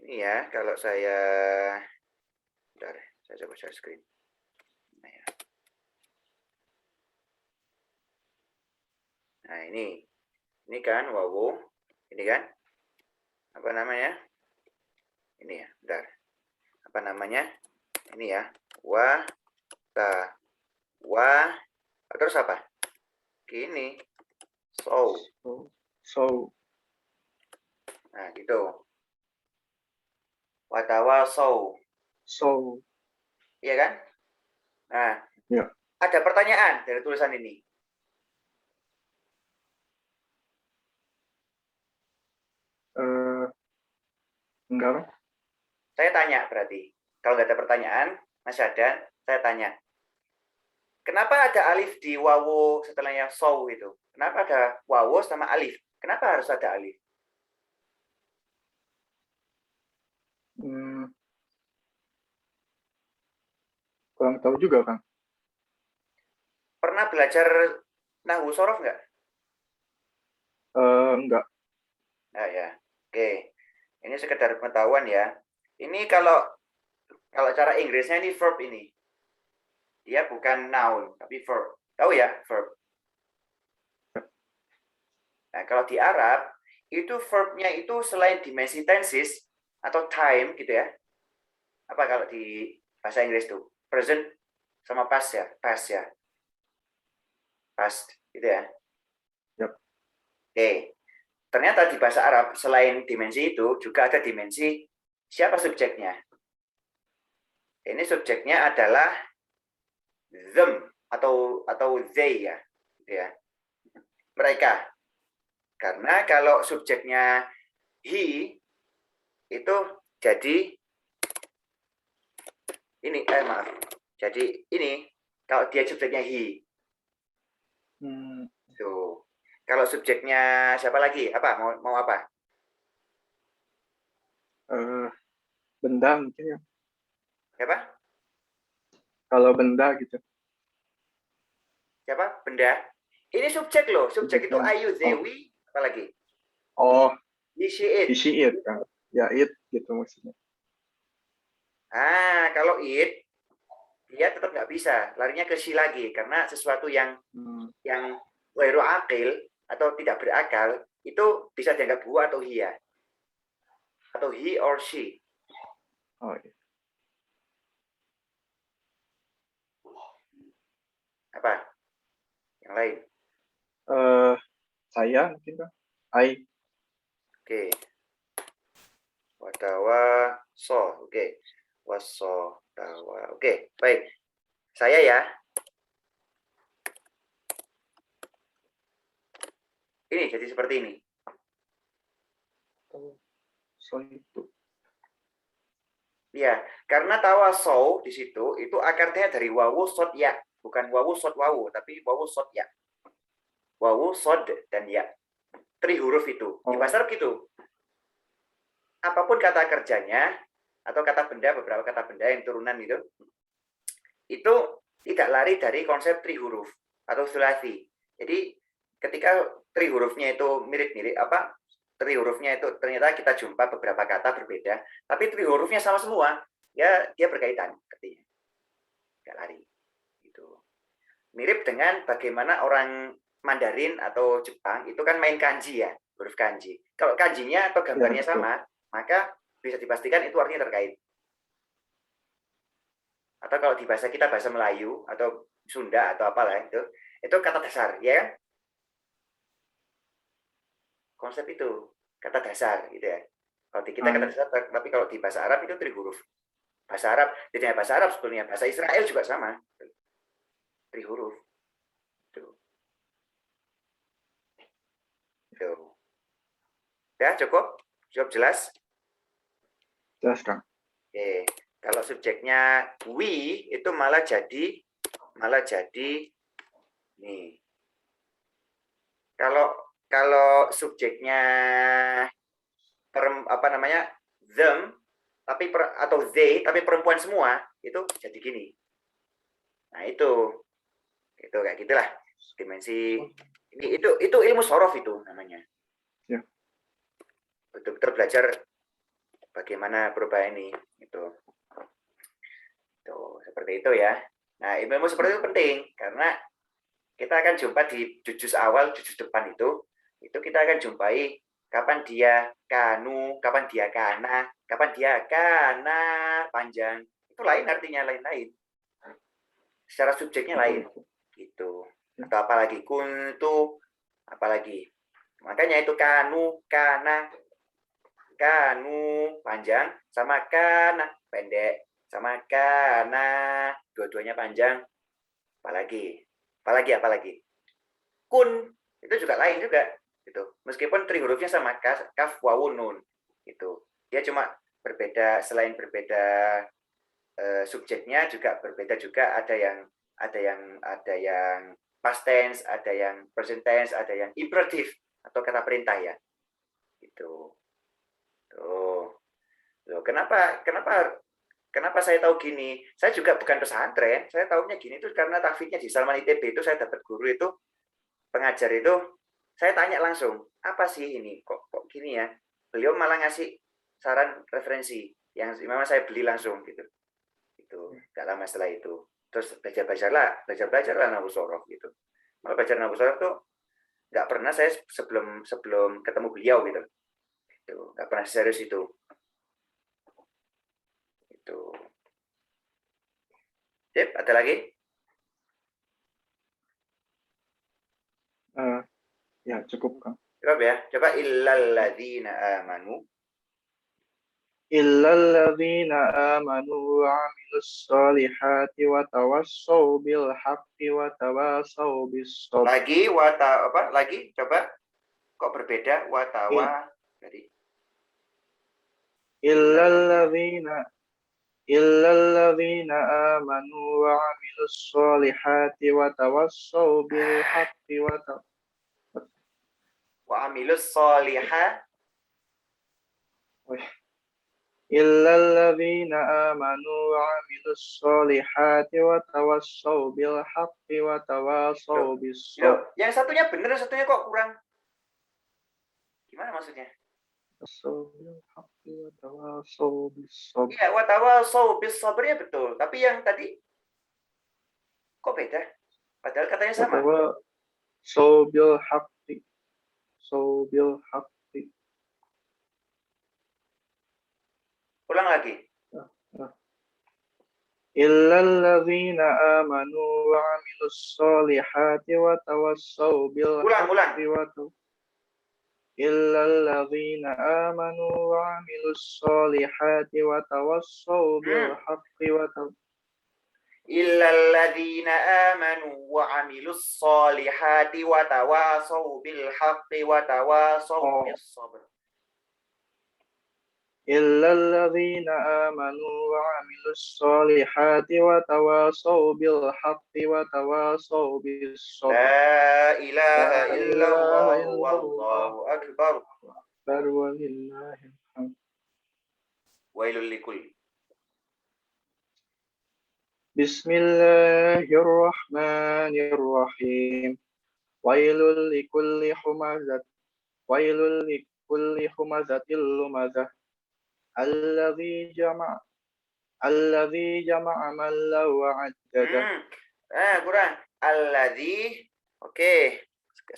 Ini ya, kalau saya bentar, saya coba share screen. Nah, ya. Nah, ini. Ini kan wawu. Ini kan? Apa namanya? Ini ya, bentar. Apa namanya? Ini ya. Wa ta wa terus apa? Gini. So. Nah, gitu. Watawasau. So. Iya kan? Nah, Ya. ada pertanyaan dari tulisan ini. Enggak. Saya tanya berarti. Kalau nggak ada pertanyaan, Mas Hadan, saya tanya. Kenapa ada alif di wawu setelahnya saw itu? Kenapa ada wawu sama alif? Kenapa harus ada alif? Kurang tahu juga, Kang. Pernah belajar nahwu sorof nggak? Enggak. Nah ya, oke. Ini sekedar pengetahuan ya. Ini kalau cara Inggrisnya ini verb ini. Dia bukan noun, tapi verb. Tahu ya, verb. Nah, kalau di Arab, itu verbnya itu selain dimensi tenses atau time gitu ya. Apa kalau di bahasa Inggris tuh? Present sama past ya, past ya. Past gitu ya. Yep. Oke. Ternyata di bahasa Arab selain dimensi itu juga ada dimensi siapa subjeknya. Ini subjeknya adalah them atau they ya, gitu ya. Mereka. Karena kalau subjeknya he itu jadi ini maaf. Jadi ini kalau dia subjeknya he. Tuh. Kalau subjeknya siapa lagi? Apa? Mau apa? Benda mungkin ya. Siapa? Kalau benda gitu. Siapa? Benda. Ini subjek loh. Subjek itu ayu, they, we, apa lagi? Oh. He, she, it. He, she, it. Ya, it gitu maksudnya. Kalau it, dia tetap nggak bisa. Larinya ke she lagi. Karena sesuatu yang ghairu aqil atau tidak berakal, itu bisa dianggap huwa atau hiya. Atau he or she. Oh, iya. Apa? Yang lain? Saya mungkin kan. I. Oke. Wadawa so. Oke. Waso dawa. Oke, baik. Saya ya. Ini jadi seperti ini. So itu. Ya, karena tawaso di situ itu akarnya dari wawu sod ya, bukan wawu sod wawu, tapi wawu sod ya. Wawu sod dan ya. 3 huruf itu. Di bahasa Arab gitu. Apapun kata kerjanya atau kata benda, beberapa kata benda yang turunan itu tidak lari dari konsep 3 huruf atau sulasi. Jadi ketika 3 hurufnya itu mirip-mirip 3 hurufnya itu ternyata kita jumpa beberapa kata berbeda, tapi 3 hurufnya sama semua, ya dia berkaitan artinya. Tidak lari. Gitu. Mirip dengan bagaimana orang Mandarin atau Jepang itu kan main kanji ya, huruf kanji. Kalau kanjinya atau gambarnya sama, maka bisa dipastikan itu artinya terkait. Atau kalau di bahasa kita, bahasa Melayu atau Sunda atau apalah itu kata dasar, ya kan? Konsep itu. kata dasar gitu ya. Kalau di kita kata dasar, tapi kalau di bahasa Arab itu trihuruf. Bahasa Arab, tidak hanya bahasa Arab sebetulnya, bahasa Israel juga sama. Trihuruf. Tuh. Tuh. Ya, cukup? Cukup jelas? Jelas, Kang. Oke. Kalau subjeknya we itu malah jadi nih. Kalau subjeknya them tapi atau they tapi perempuan semua itu jadi gini. Nah, itu kayak gitulah dimensi ini itu ilmu sorof itu namanya. Ya. Betul-betul belajar bagaimana perubahan ini itu. Tuh, seperti itu ya. Nah, ilmu seperti itu penting karena kita akan jumpa di juz awal, juz depan itu kita akan jumpai kapan dia kanu, kapan dia kana, kapan dia kana panjang. Itu lain artinya lain-lain. Secara subjeknya lain gitu. Atau apalagi kuntu, apalagi. Makanya itu kanu, kana, kanu panjang sama kana pendek sama kana dua-duanya panjang. Apalagi kun itu juga lain juga gitu. Meskipun trihurufnya sama kaf wawu nun itu dia cuma berbeda, selain berbeda subjeknya juga berbeda juga, ada yang past tense, ada yang present tense, ada yang imperatif atau kata perintah ya itu. Tuh. Loh, kenapa saya tahu gini? Saya juga bukan pesantren. Saya tahunya gini itu karena tahfidznya di Salman ITB itu saya dapat guru itu, pengajar itu, saya tanya langsung, apa sih ini? Kok gini ya? Beliau malah ngasih saran referensi yang memang saya beli langsung gitu. Itu nggak lama setelah itu. Terus belajarlah nahwu sorof gitu. Malah belajar nahwu sorof tuh nggak pernah saya sebelum ketemu beliau gitu. Itu nggak pernah serius itu. Sip, ada lagi? Ya, cukup, Kang. Cukup ya. Coba illalladzina amanu. Illalladzina amanu wa amilus solihati wa tawassaw bil haqqi wa tawassaw bis sabr. Lagi coba. Kok berbeda watawa tadi? Illalladzina amanu wa amilus solihati wa tawassaw bil haqqi wa amilus solihah. Illalladzina amanu wa amilus solihati wa tawassaw bil haqqi wa tawassaw bis sabr. Yang satunya benar, yang satunya kok kurang. Gimana maksudnya? Iya, watawasau bis sabrnya betul. Tapi yang tadi kok beda? Padahal katanya sama. Sobil haqqi. Ulang lagi. Illalladzina amanu wa amilus solihati wa tawassaw bil haqqi wa Illalladzina amanu wa amilus solihati wa tawassaw bil haqqi wa Illalladzina amanu wa amilus solihati wa tawasaw bil haqqi wa tawasaw bis sabr. Illalladzina amanu wa amilus solihati wa tawasaw bil haqqi wa tawasaw bis sabr. La ilaha illallah wallahu akbar. Walillahil hamd. Wailul likulli. Bismillahirrahmanirrahim. Wailul likulli humazatil lumazah. Alladzi jama'a mallan wa 'addadah. Kurang. Alladzi. Oke.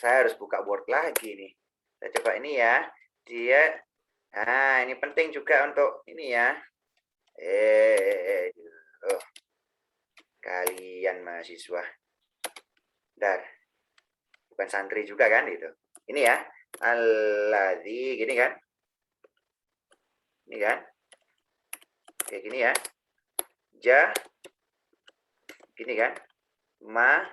Saya harus buka Word lagi nih. Saya coba ini ya. Ini penting juga untuk ini ya. Kalian mahasiswa. Bentar. Bukan santri juga kan itu. Ini ya. Alladzi, gini kan? Ini kan? Kayak gini ya. Ja, gini kan? Ma,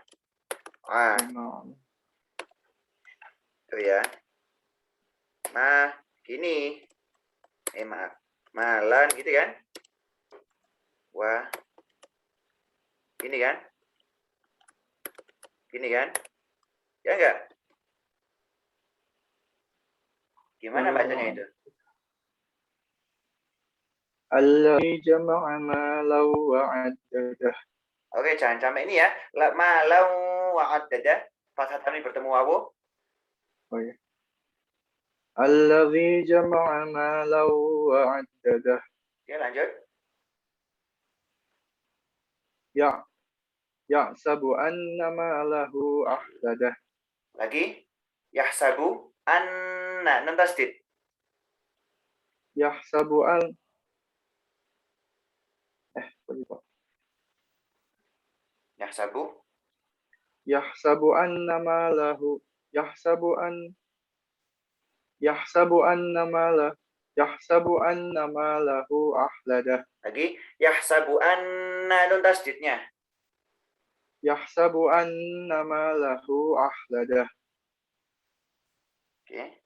tuh ya. Ma, gini. Maaf. Malan, gitu kan? Wah, gini kan? Gini kan? Ya enggak? Gimana bacanya itu? Alladzi jama'a malan wa 'addadah. Oke, jangan sampai ini ya. Malau wa'addada. Fathah tanwin bertemu wawu. Oh ya. Alladzi jama'a malan wa 'addadah. Ya, lanjut. Ya'sabu anna malahu ahladah. Lagi. Yahsabu anna. Nun tasdid. Yahsabu an Yahsabu. yahsabu anna malahu yahsabu anna malahu ahladah. Lagi. Yahsabu anna. Nun tasdidnya. Yahsabu anna malahu ahladah. Oke.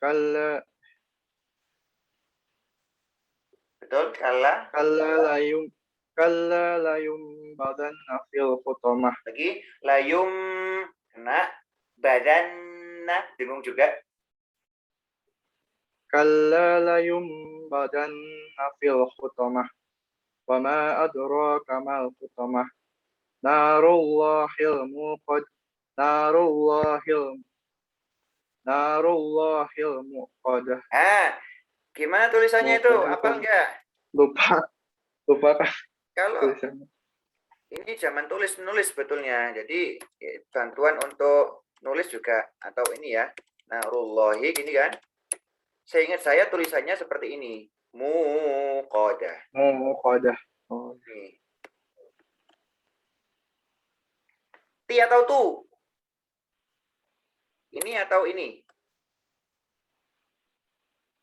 Kalla Betul. kalla layum badanna fil hutamah. Lagi. Layum. Kena. Badanna. Dengung juga. Kalla layum badanna fil hutamah. Wa ma adraka mal hutamah. Narullahil muqad. Narullahil muqadah. Gimana tulisannya itu? Apa enggak? Lupa kan Kalau tulisannya. ini zaman tulis menulis sebetulnya. Jadi bantuan untuk nulis juga atau ini ya. Narullahi gini kan. Seingat saya tulisannya seperti ini. Muqadah. Muqadah. Oh. Nih. Ti atau tu? Ini atau ini?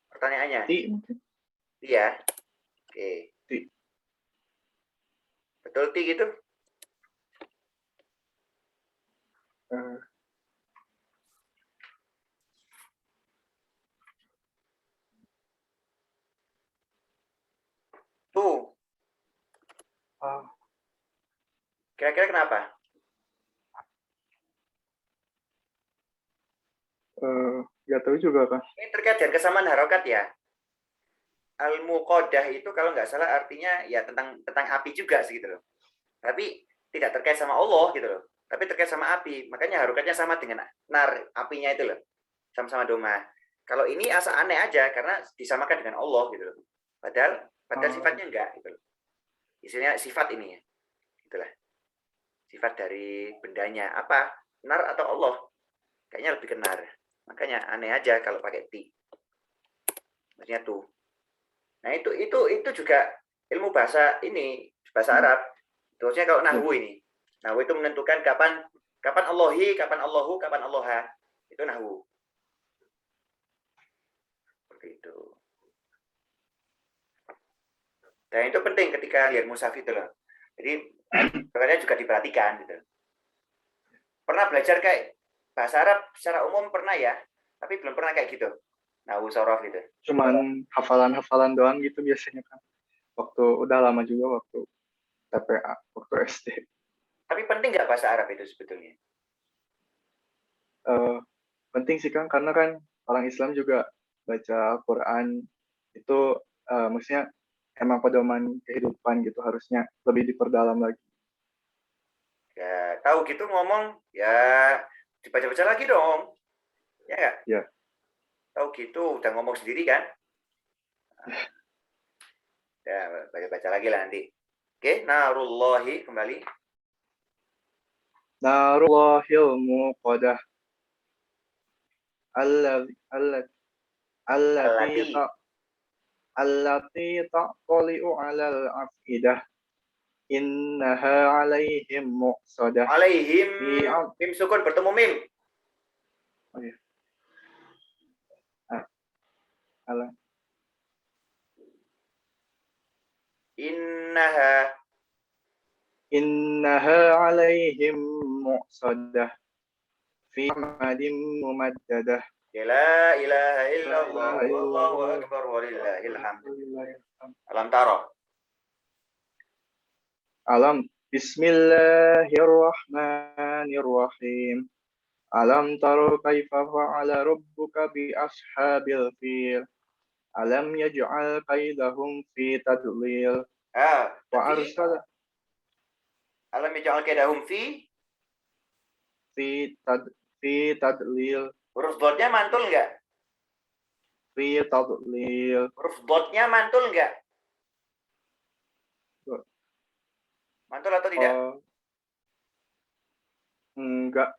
Pertanyaannya. Ti mungkin. Ti ya. Oke. Ti. Betul ti gitu? Tu. Kira-kira kenapa? Nggak tahu juga kan. Ini terkait dengan kesamaan harokat ya. Al-Muqadah itu kalau nggak salah artinya ya tentang api juga sih gitu loh. Tapi tidak terkait sama Allah gitu loh. Tapi terkait sama api. Makanya harokatnya sama dengan nar, apinya itu loh. Sama-sama doma. Kalau ini asa aneh aja karena disamakan dengan Allah gitu loh. Padahal sifatnya enggak gitu loh. Istilahnya sifat ini ya. Itulah. Sifat dari bendanya apa? Nar atau Allah? Kayaknya lebih ke nar. Makanya aneh aja kalau pakai ti. Maksudnya tuh. Nah, itu juga ilmu bahasa ini, bahasa Arab. Terusnya kalau nahwu ini. Nahwu itu menentukan kapan Allahi, kapan Allahu, kapan Allaha. Itu nahwu. Seperti itu. Dan itu penting ketika lihat mushaf itu loh. Jadi makanya juga diperhatikan gitu. Pernah belajar kayak bahasa Arab secara umum pernah ya, tapi belum pernah kayak gitu. Nahwu sorof gitu. Cuman hafalan-hafalan doang gitu biasanya kan. Waktu udah lama juga waktu TPA, waktu SD. Tapi penting nggak bahasa Arab itu sebetulnya? Penting sih kan, karena kan orang Islam juga baca Al-Quran itu maksudnya emang pedoman kehidupan gitu, harusnya lebih diperdalam lagi. Ya, tahu gitu ngomong, ya dibaca-baca lagi dong. Ya nggak? Ya. Tahu gitu, udah ngomong sendiri kan? Ya, baca-baca lagi lah nanti. Oke, narullahi kembali. Narullahil muqadah. Allati taqali'u 'alal afidah. Innaha 'alaihim muqsadah. Alaihim mim sukun bertemu mim. Oh, iya. Alam. Innaha alaihim mu'sadah fi amadin mumaddadah. La ilaha illallah wallahu akbar walillahil hamd. Alam tara. Alam. Bismillahirrahmanirrahim. Alam tara kaifa fa'ala rabbuka bi ashabil fil. Alam yaj'al kaidahum fi tadlil. Wa arsala Alam yaj'al kaidahum fi tadlil. Huruf dotnya mantul enggak? Fi tadlil. Huruf dotnya mantul enggak? Mantul atau tidak? Enggak.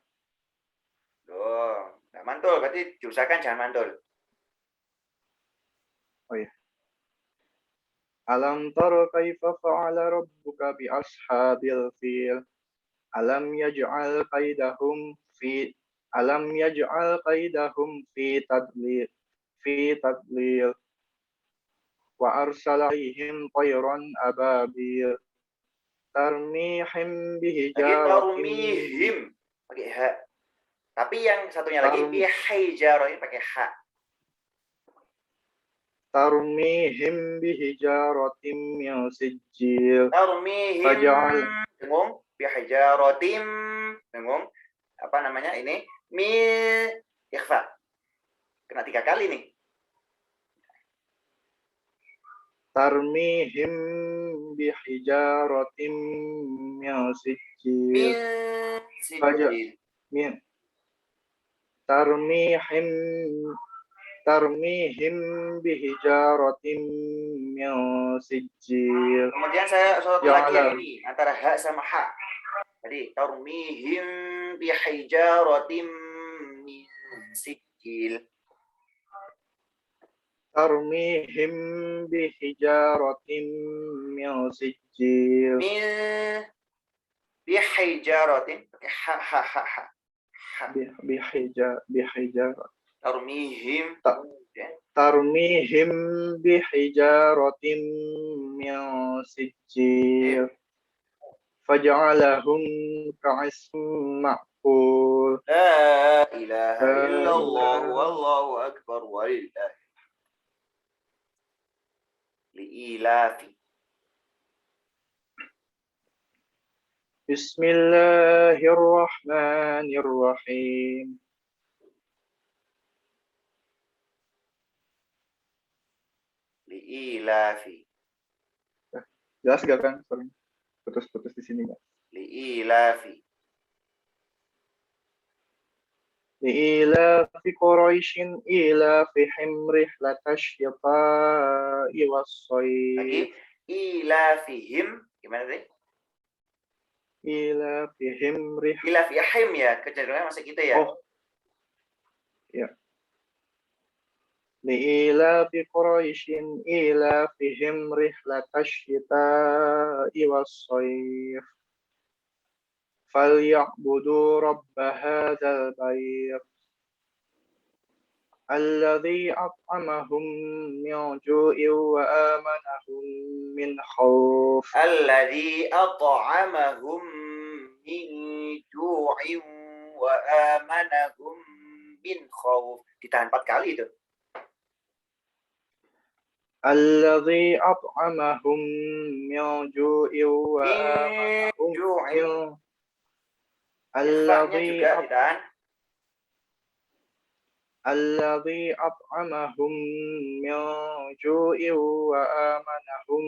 Enggak mantul, berarti diusahakan jangan mantul. Oh ya. Alam tara kaifa fa'ala rabbuka bi ashabil fil. Alam yaj'al kaidahum fi tadlil. Wa arsala alaihim tayran ababil. Tarmihim Tarmihim pakai h. Tapi yang satunya lagi bihijaratin pakai h. Tarmihim bihijaratin min sijil. Tarmihim dengung bihijaratin dengung apa namanya ini ikhfa. Kena 3 kali nih. Tarmihim bihijaratin min sijil. Tarmihim bihijaratin min sijil. Kemudian saya satu lagi yang ini antara ha sama ha. Jadi tarmihim bihijaratin min sijil. Tarmihim bihijaratin min sijil. Bihijaratin pakai ha. Bihijar. Tarmihim bihijaratin min sijil. Faj'alahum ka'isfin ma'kul. La ilaha illallah wallahu akbar walillah. Li'ilafi. Bismillahirrahmanirrahim. Li'ilafi. Jelas gak kan? Sorry. Putus-putus di sini, Mbak. Li'ilafi Quraisyin ilafihim rihlatash syita'i was-shayf. Lagi ilafihim gimana tadi? Ilafihim ilafihim ya, kecenderungan masih gitu ya. Oh. Ya. Li'ilafi Quraisyin ilafihim rihlatash syita'i was-shayf. فليعبدوا رب هذا البيت الذي أطعمهم من جوع وآمنهم من خوف. الذي أطعمهم من جوع وآمنهم من خوف. Ditahan 4 kali itu. الذي أطعمهم من جوع وآمنهم من الذي أطعمهم من جوع وآمنهم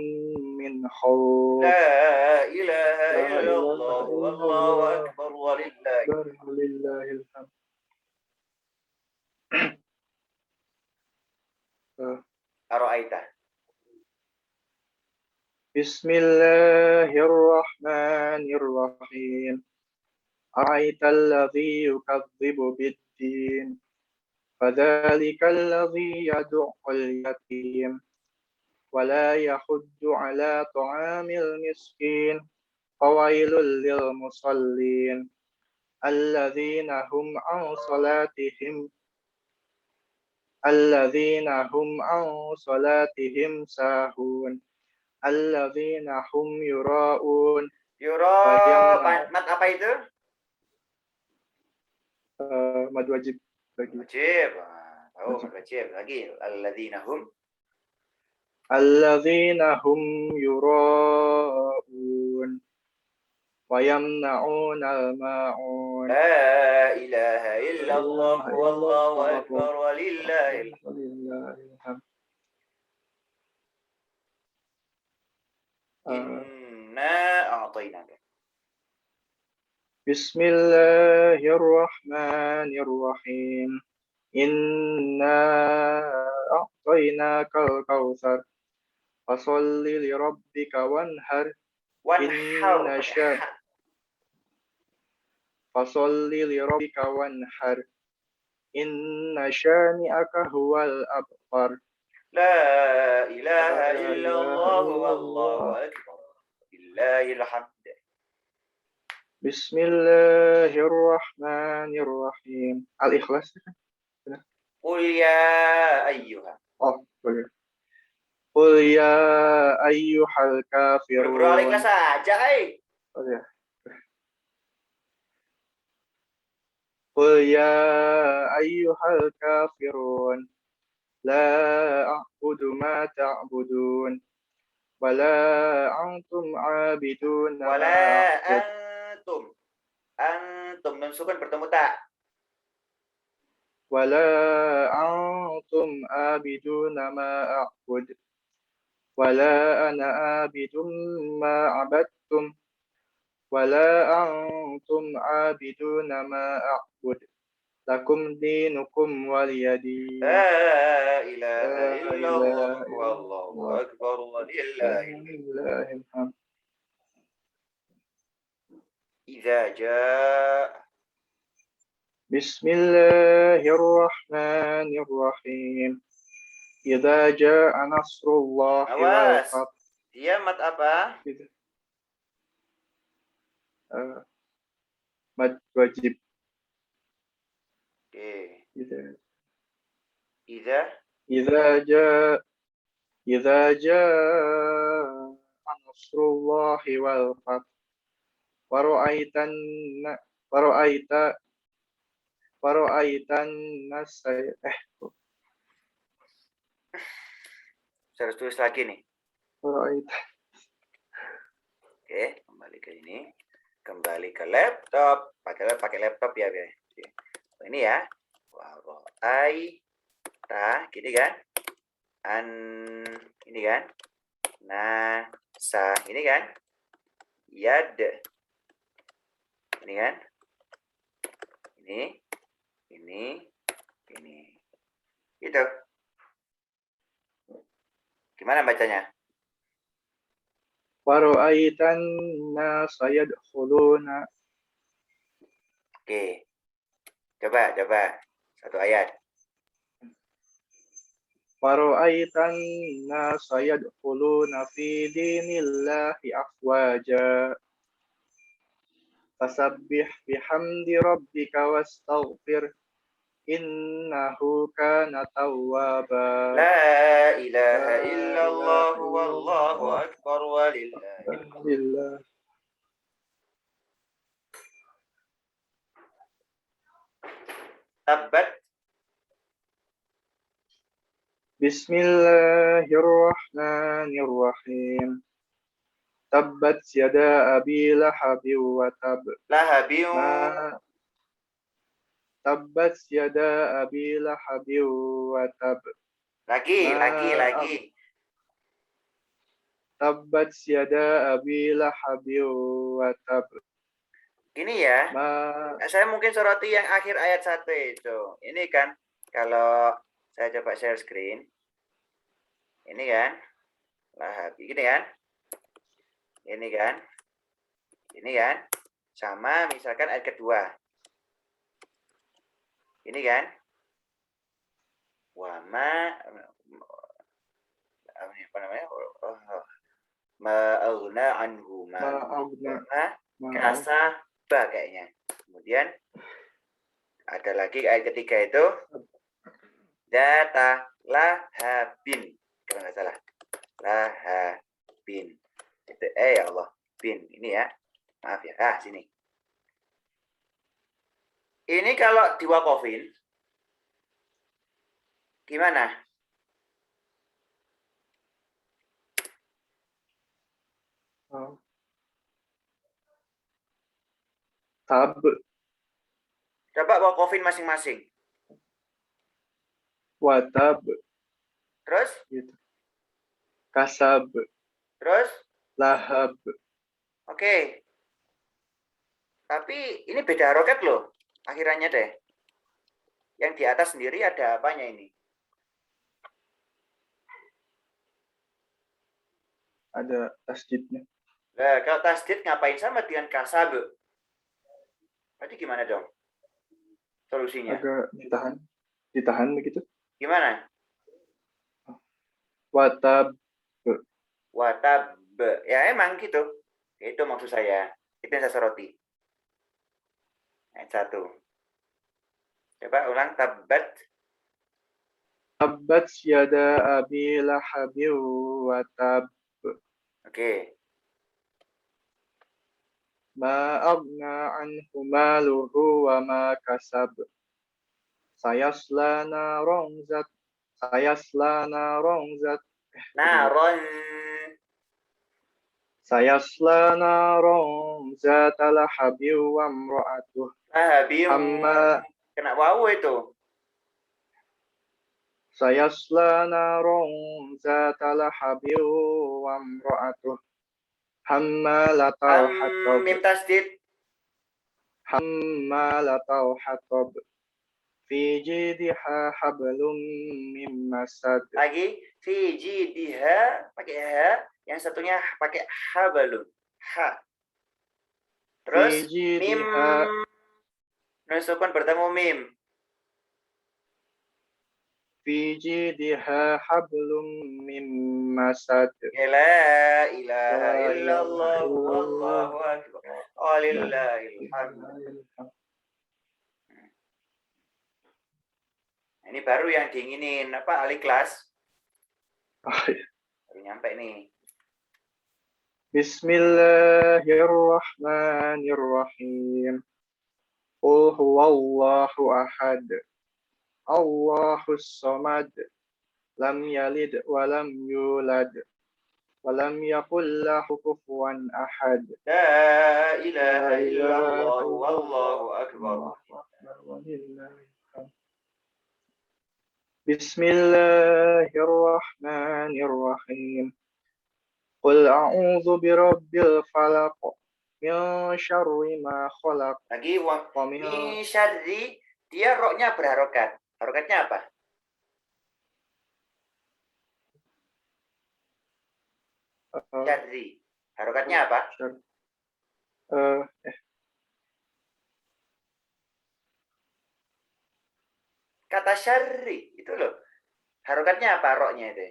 من خوف. لا إله إلا الله والله أكبر ولله الحمد. أرأيت. بسم الله الرحمن الرحيم. أرأيت الذي يكذب بالدين فذلك الذي يدع اليتيم ولا يحض على طعام المسكين فويل للمصلين الذين هم عن صلاتهم alladzina hum an salatihim sahun, alladzina hum yura'un Yura, wa yamna'un. mat apa itu? Mad wajib lagi. Wajib. Oh, mat wajib. Lagi. Alladzina hum. Alladzina hum yura'un wa yamna'un al-ma'un. La ilaha illallah wallahu akbar walillahil. Inna a'tainaka. Bismillahirrahmanirrahim. Inna a'tainakal kautsar. Fasholli li rabbika wanhar. Wanhar Inna pakai sya ha. Fasholli li rabbika wanhar. Inna syani'aka huwal abtar. La ilaha illallah wallahu akbar. Billahil hamd. Bismillahirrahmanirrahim. Al-Ikhlas. Qul ya ayyuha. Oh, boleh. Qul ya ayyuhal kafirun. Bergurau ikhlas saja, hai. Oh, ya. Qul ya ayyuhal kafirun. La a'budu ma ta'budun. Wala antum abidun Wala ma a'bud. antum. Antum nun sukun bertemu tak? Wala antum abidun ma a'bud. Wala ana abidun ma abadtum. Wala antum abidun ma a'bud. Lakum dinukum waliyadin. La ilaha illallah wallahu akbar walillahil. Alhamdulillahilhamd. Idza jaa. Bismillahirrahmanirrahim. Idza jaa nasrullahi wal Awas. fath. Dia mat apa? Mad wajib. Oke. Idza Idza jaa nasrullahi wal fath. Wara'aitan nas saya harus tulis lagi nih. wara'aitan. Oke, kembali ke ini. Kembali ke laptop. Pakai laptop ya, biar. Ini ya. Wara'aita, gini kan? Ini kan? Nasa, ini kan? Yad. Ini kan? Ini. Gitu. Gimana bacanya? Wara'aitan nas yadkhuluna. Oke. Coba. Satu ayat. Wara'aitan nas yadkhuluna fi dinillahi afwaja. Fasabbih bihamdi rabbika wastaghfir. Innahu kana tawwaba. La ilaha illallah wallahu akbar walillahil. Tabbat. Bismillahirrahmanirrahim. Tabbat yada abi lahabin wa tab. Tabbat yada abi lahabin wa tab. Lagi. Tabbat yada abi lahabin wa tab. Gini ya. Saya mungkin soroti yang akhir ayat 1 itu. Ini kan kalau saya coba share screen. Ini kan. Lahabi gini kan. Ini kan. Sama misalkan ayat kedua. Ini kan. Wama apa namanya? Ma'aghna anhu kasaba kayaknya. Kemudian ada lagi ayat ketiga itu Data lahabin. Kalau nggak salah. Lahabin. Itu ya Allah. Bin. Ini ya. Maaf ya. Sini. Ini kalau diwakofin, gimana? Tab, Coba wakofin masing-masing. watab, Terus? gitu. Kasab, Terus? lahab. Oke. Tapi ini beda roket loh. Akhirannya deh. Yang di atas sendiri ada apanya ini? Ada tasjidnya. Nah, kalau tasdid ngapain sama dengan kasab? Berarti gimana dong? Solusinya? Agak ditahan begitu. Gimana? Watab, Watab. Ya emang gitu. Itu maksud saya. Itu yang saya soroti. Ayat 1. Coba ulang. Tabbat. tabbat yada abi lahabi watab. Oke. Ma agna anhu maluhu wa ma kasab. Sayasla naron zat. Naron. Sayasla naron zat lahabi wa mra'atuh. Lahabim. Amma Kena wawu itu. sayasla naron zat lahabi wa mra'atuh. Hammalatal hatab. Mim tasdid. Hammalatal hatab. Fi jidha hablum mim masad. Lagi. Fi jidha. Pakai ha. Yang satunya pakai habalun. Ha. Terus. Fi Mim. jidha Nun sukun bertemu mim. fi jidha hablum mim masad. La ilaha illallah. Wallahu akbar. Walillahilhamd. Ini baru yang diinginin. Apa? Ahli kelas. Baru nyampe nih. Bismillahirrahmanirrahim. Qul huwallahu ahad. Allahus samad. Lam yalid wa lam yulad. Wa lam yakul lahu kufuwan ahad. La ilaha illallah. Wallahu akbar. Bismillahirrahmanirrahim. Qul a'udzu birabbil falaq min syarri ma khalaq. Lagi min syarri, dia roknya berharokat. Harokatnya apa? Syarri. Harokatnya apa? Kata syarri itu loh. Harokatnya apa roknya itu?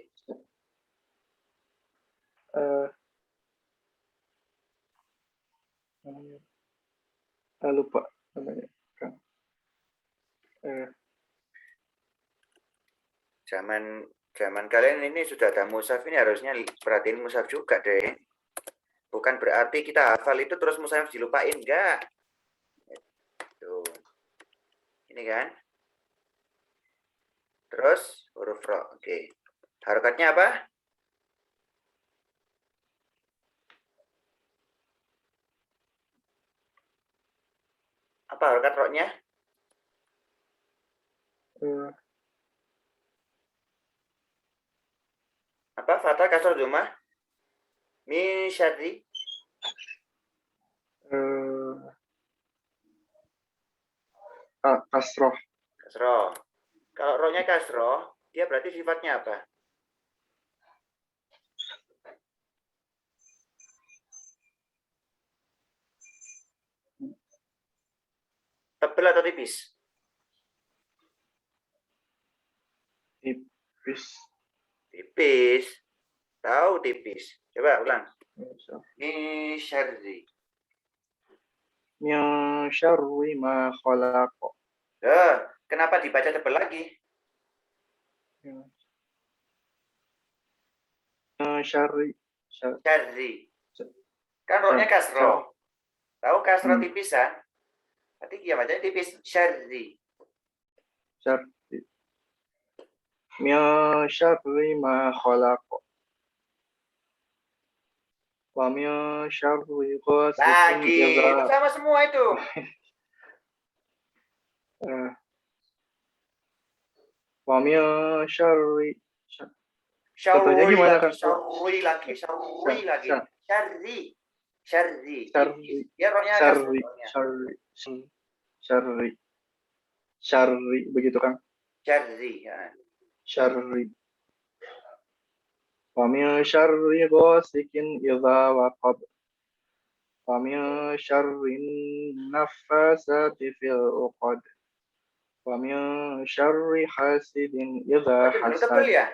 Lupa namanya. Zaman kalian ini sudah ada mushaf, ini harusnya perhatiin mushaf juga deh. Bukan berarti kita hafal itu terus mushaf dilupain, enggak. Tuh. Ini kan. Terus huruf ro. Oke. Harokatnya apa? Apa harokat roknya? Apa? Fathah, kasroh, dhammah? Min syarri? Kasroh. Kasroh. Kalau roknya kasroh, dia berarti sifatnya apa? Tebal atau tipis? Tipis. Tipis. Tahu tipis. Coba ulang. Min syarri. Min syarri ma khalaq. Kenapa dibaca tebal lagi? Syarri. Syarri. Kan ro-nya kasro. Tahu kasro tipis kan? Berarti dia bacanya tipis. Syarri. Syarri. Min syarri ma khalaq. Wa min syarri ghasikin Lagi. Itu sama semua itu. Wa min syarri. Syarri gimana kan? Syarri lagi. Syarri. Ya rohnya Syarri begitu kan? Syarri. Ya. Syarri. Wa min syarri ghasikin idza waqab. Wa min syarri naffasati fil uqad. Wa min syarri hasidin idza hasad. Tebel ya?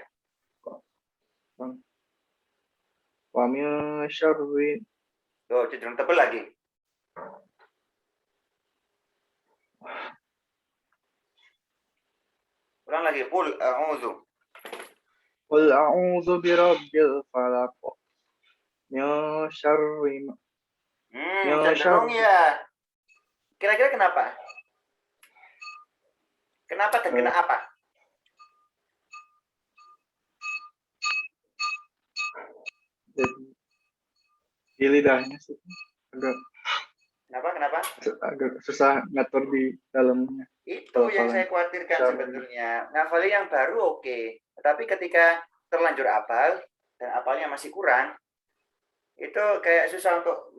Wa min syarri. Tuh, cenderung tebel lagi. Ulang lagi. Qul a'udzu. Qul a'udzu birabbil falaq. Min syarri. Cenderung ya. Kira-kira kenapa? Kenapa terkena apa? Di lidahnya sih agak agak susah ngatur di dalamnya. Itu yang saya khawatirkan sebetulnya. Ngafalin yang baru oke. Tapi ketika terlanjur hafal dan hafalnya masih kurang, itu kayak susah untuk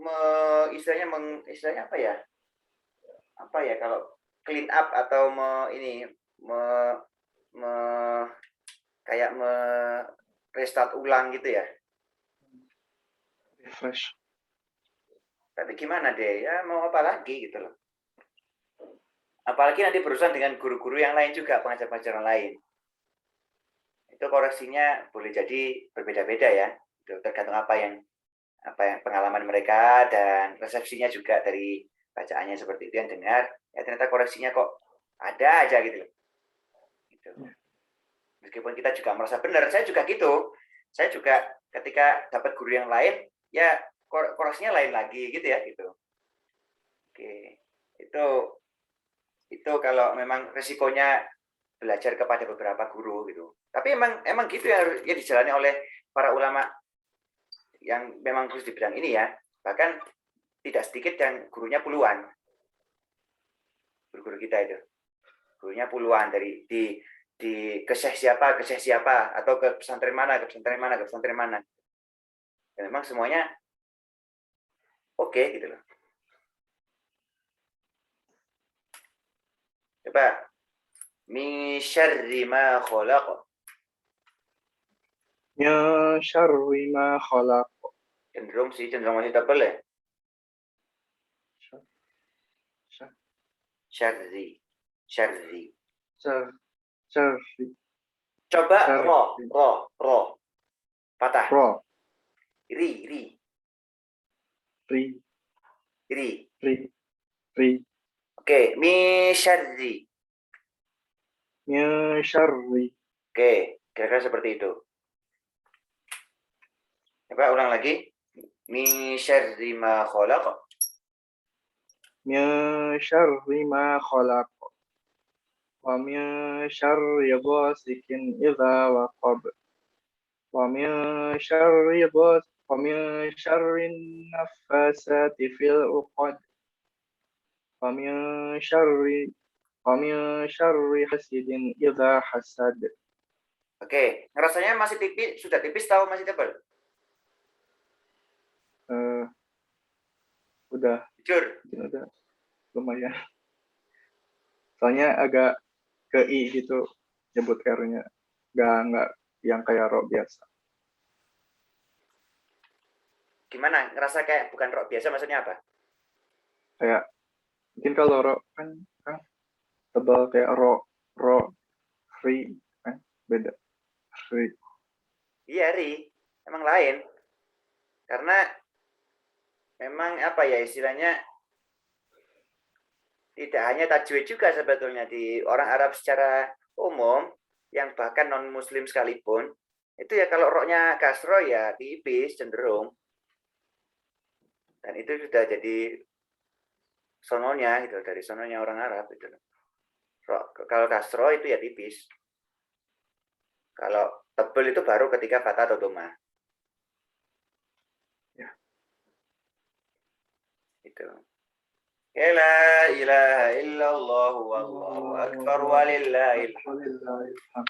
istilahnya apa ya? Apa ya kalau clean up atau kayak restart ulang gitu ya. Refresh. Tapi gimana deh, ya mau apa lagi gitu loh. Apalagi nanti berurusan dengan guru-guru yang lain juga, pengajar-pengajar lain. Itu koreksinya boleh jadi berbeda-beda ya. Itu tergantung apa yang pengalaman mereka dan resepsinya juga dari bacaannya seperti itu yang dengar. Ya ternyata koreksinya kok ada aja gitu loh. Gitu. Meskipun kita juga merasa benar, saya juga gitu. Saya juga ketika dapat guru yang lain, ya koreksinya lain lagi gitu ya gitu. Oke, itu kalau memang resikonya belajar kepada beberapa guru gitu. Tapi emang gitu ya dijalani oleh para ulama yang memang khusus di bidang ini ya. Bahkan tidak sedikit yang gurunya puluhan. Guru-guru kita itu. Gurunya puluhan dari di ke syekh siapa atau ke pesantren mana. Dan memang semuanya oke gitu loh. Coba min syarri ma khalaq. Min syarri ma khalaq. Cenderung masih tebal ya. Syarri. Coba ro. Patah. Ro. Ri. Oke, min syarri. Oke, kira-kira seperti itu. Coba ulang lagi. Min syarri ma khalaq. Min syarri ma khalaq. Wa min syarri ghasikin idza waqab. Wa min syarri naffasati fil uqad. Wa min syarri hasidin idza hasad. Oke, ngerasanya masih tipis, sudah tipis tahu masih tebal? Udah. Jujur. Udah. Lumayan. Soalnya agak ke I gitu nyebut R-nya. Nggak yang kayak ro biasa. Gimana? Ngerasa kayak bukan ro biasa maksudnya apa? Kayak mungkin kalau ro kan tebal kayak ro, ri kan beda. Ri. Iya, ri. Emang lain. Karena memang apa ya istilahnya tidak hanya tajwid juga sebetulnya di orang Arab secara umum yang bahkan non muslim sekalipun itu ya kalau roknya kasro ya tipis cenderung, dan itu sudah jadi sononya gitu, dari sononya orang Arab itu. Kalau kasro itu ya tipis, kalau tebel itu baru ketika fathah atau doma. Ya. Itu. La ilaha illallah wallahu akbar walillahil hamd.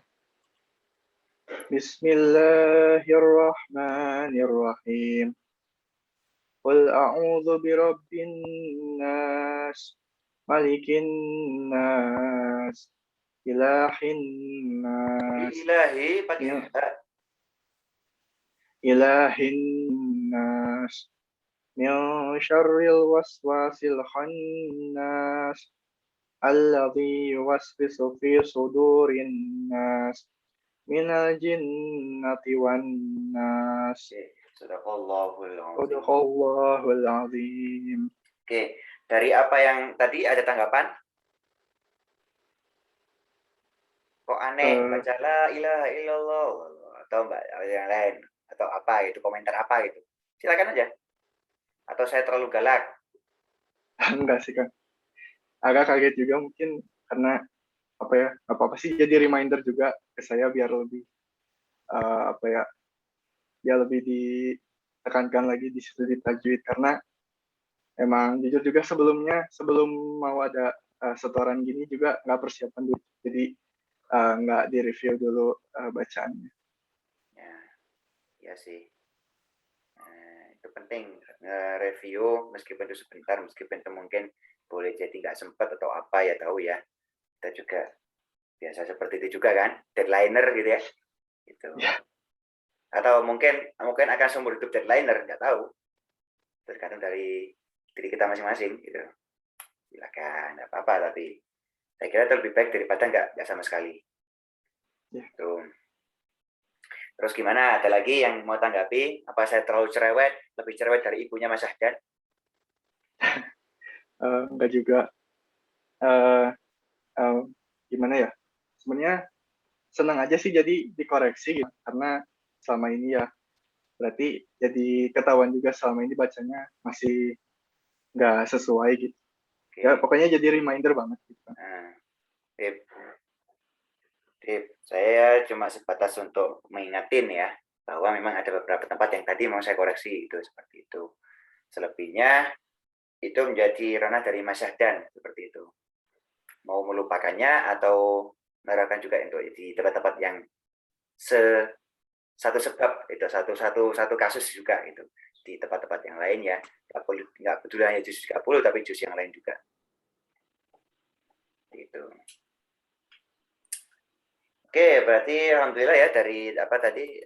Bismillahirrahmanirrahim. Qul a'udzu birabbin nas, malikin nas, ilahin nas, Ilahi pakai ha. ilahin nas, min syarril waswasil khannas, alladzi yuwaswisu fi sudurin nas, minal jinnati wan nas. Sadaqallahul azim. Sadaqallahul azim. Oke, dari apa yang tadi ada tanggapan? Kok aneh baca la ilaha illallah atau mbak yang lain atau apa gitu, komentar apa gitu? Silakan aja. Atau saya terlalu galak? Enggak sih, Kang. Agak kaget juga mungkin karena apa ya, apa sih jadi reminder juga ke saya biar lebih apa ya, biar lebih ditekankan lagi di situ di tajwid, karena emang jujur juga sebelum mau ada setoran gini juga nggak persiapan dulu, jadi nggak di review dulu bacaannya. Ya sih, itu penting review meskipun itu sebentar, meskipun itu mungkin boleh jadi nggak sempat atau apa ya, tahu ya, kita juga biasa seperti itu juga kan, deadliner gitu ya, gitu. Ya. Atau mungkin akan seumur hidup deadliner, nggak tahu, tergantung dari diri kita masing-masing gitu. Silakan, nggak apa-apa, tapi saya kira itu lebih baik daripada nggak sama sekali. Ya. Tuh. Terus gimana? Ada lagi yang mau tanggapi? Apa saya terlalu cerewet? Lebih cerewet dari ibunya Mas Ahdan? Enggak juga. Gimana ya? Sebenarnya senang aja sih jadi dikoreksi gitu. Karena selama ini ya berarti jadi ketahuan juga selama ini bacanya masih nggak sesuai gitu. Oke. Ya pokoknya jadi reminder banget gitu. Saya cuma sebatas untuk mengingatin ya, bahwa memang ada beberapa tempat yang tadi mau saya koreksi itu seperti itu. Selebihnya itu menjadi ranah dari Mas Syahdan seperti itu. Mau melupakannya atau menerapkan juga untuk di tempat-tempat yang satu sebab itu satu kasus juga itu di tempat-tempat yang lain ya, nggak peduli hanya juz 30 tapi juz yang lain juga gitu. Oke, berarti alhamdulillah ya dari apa tadi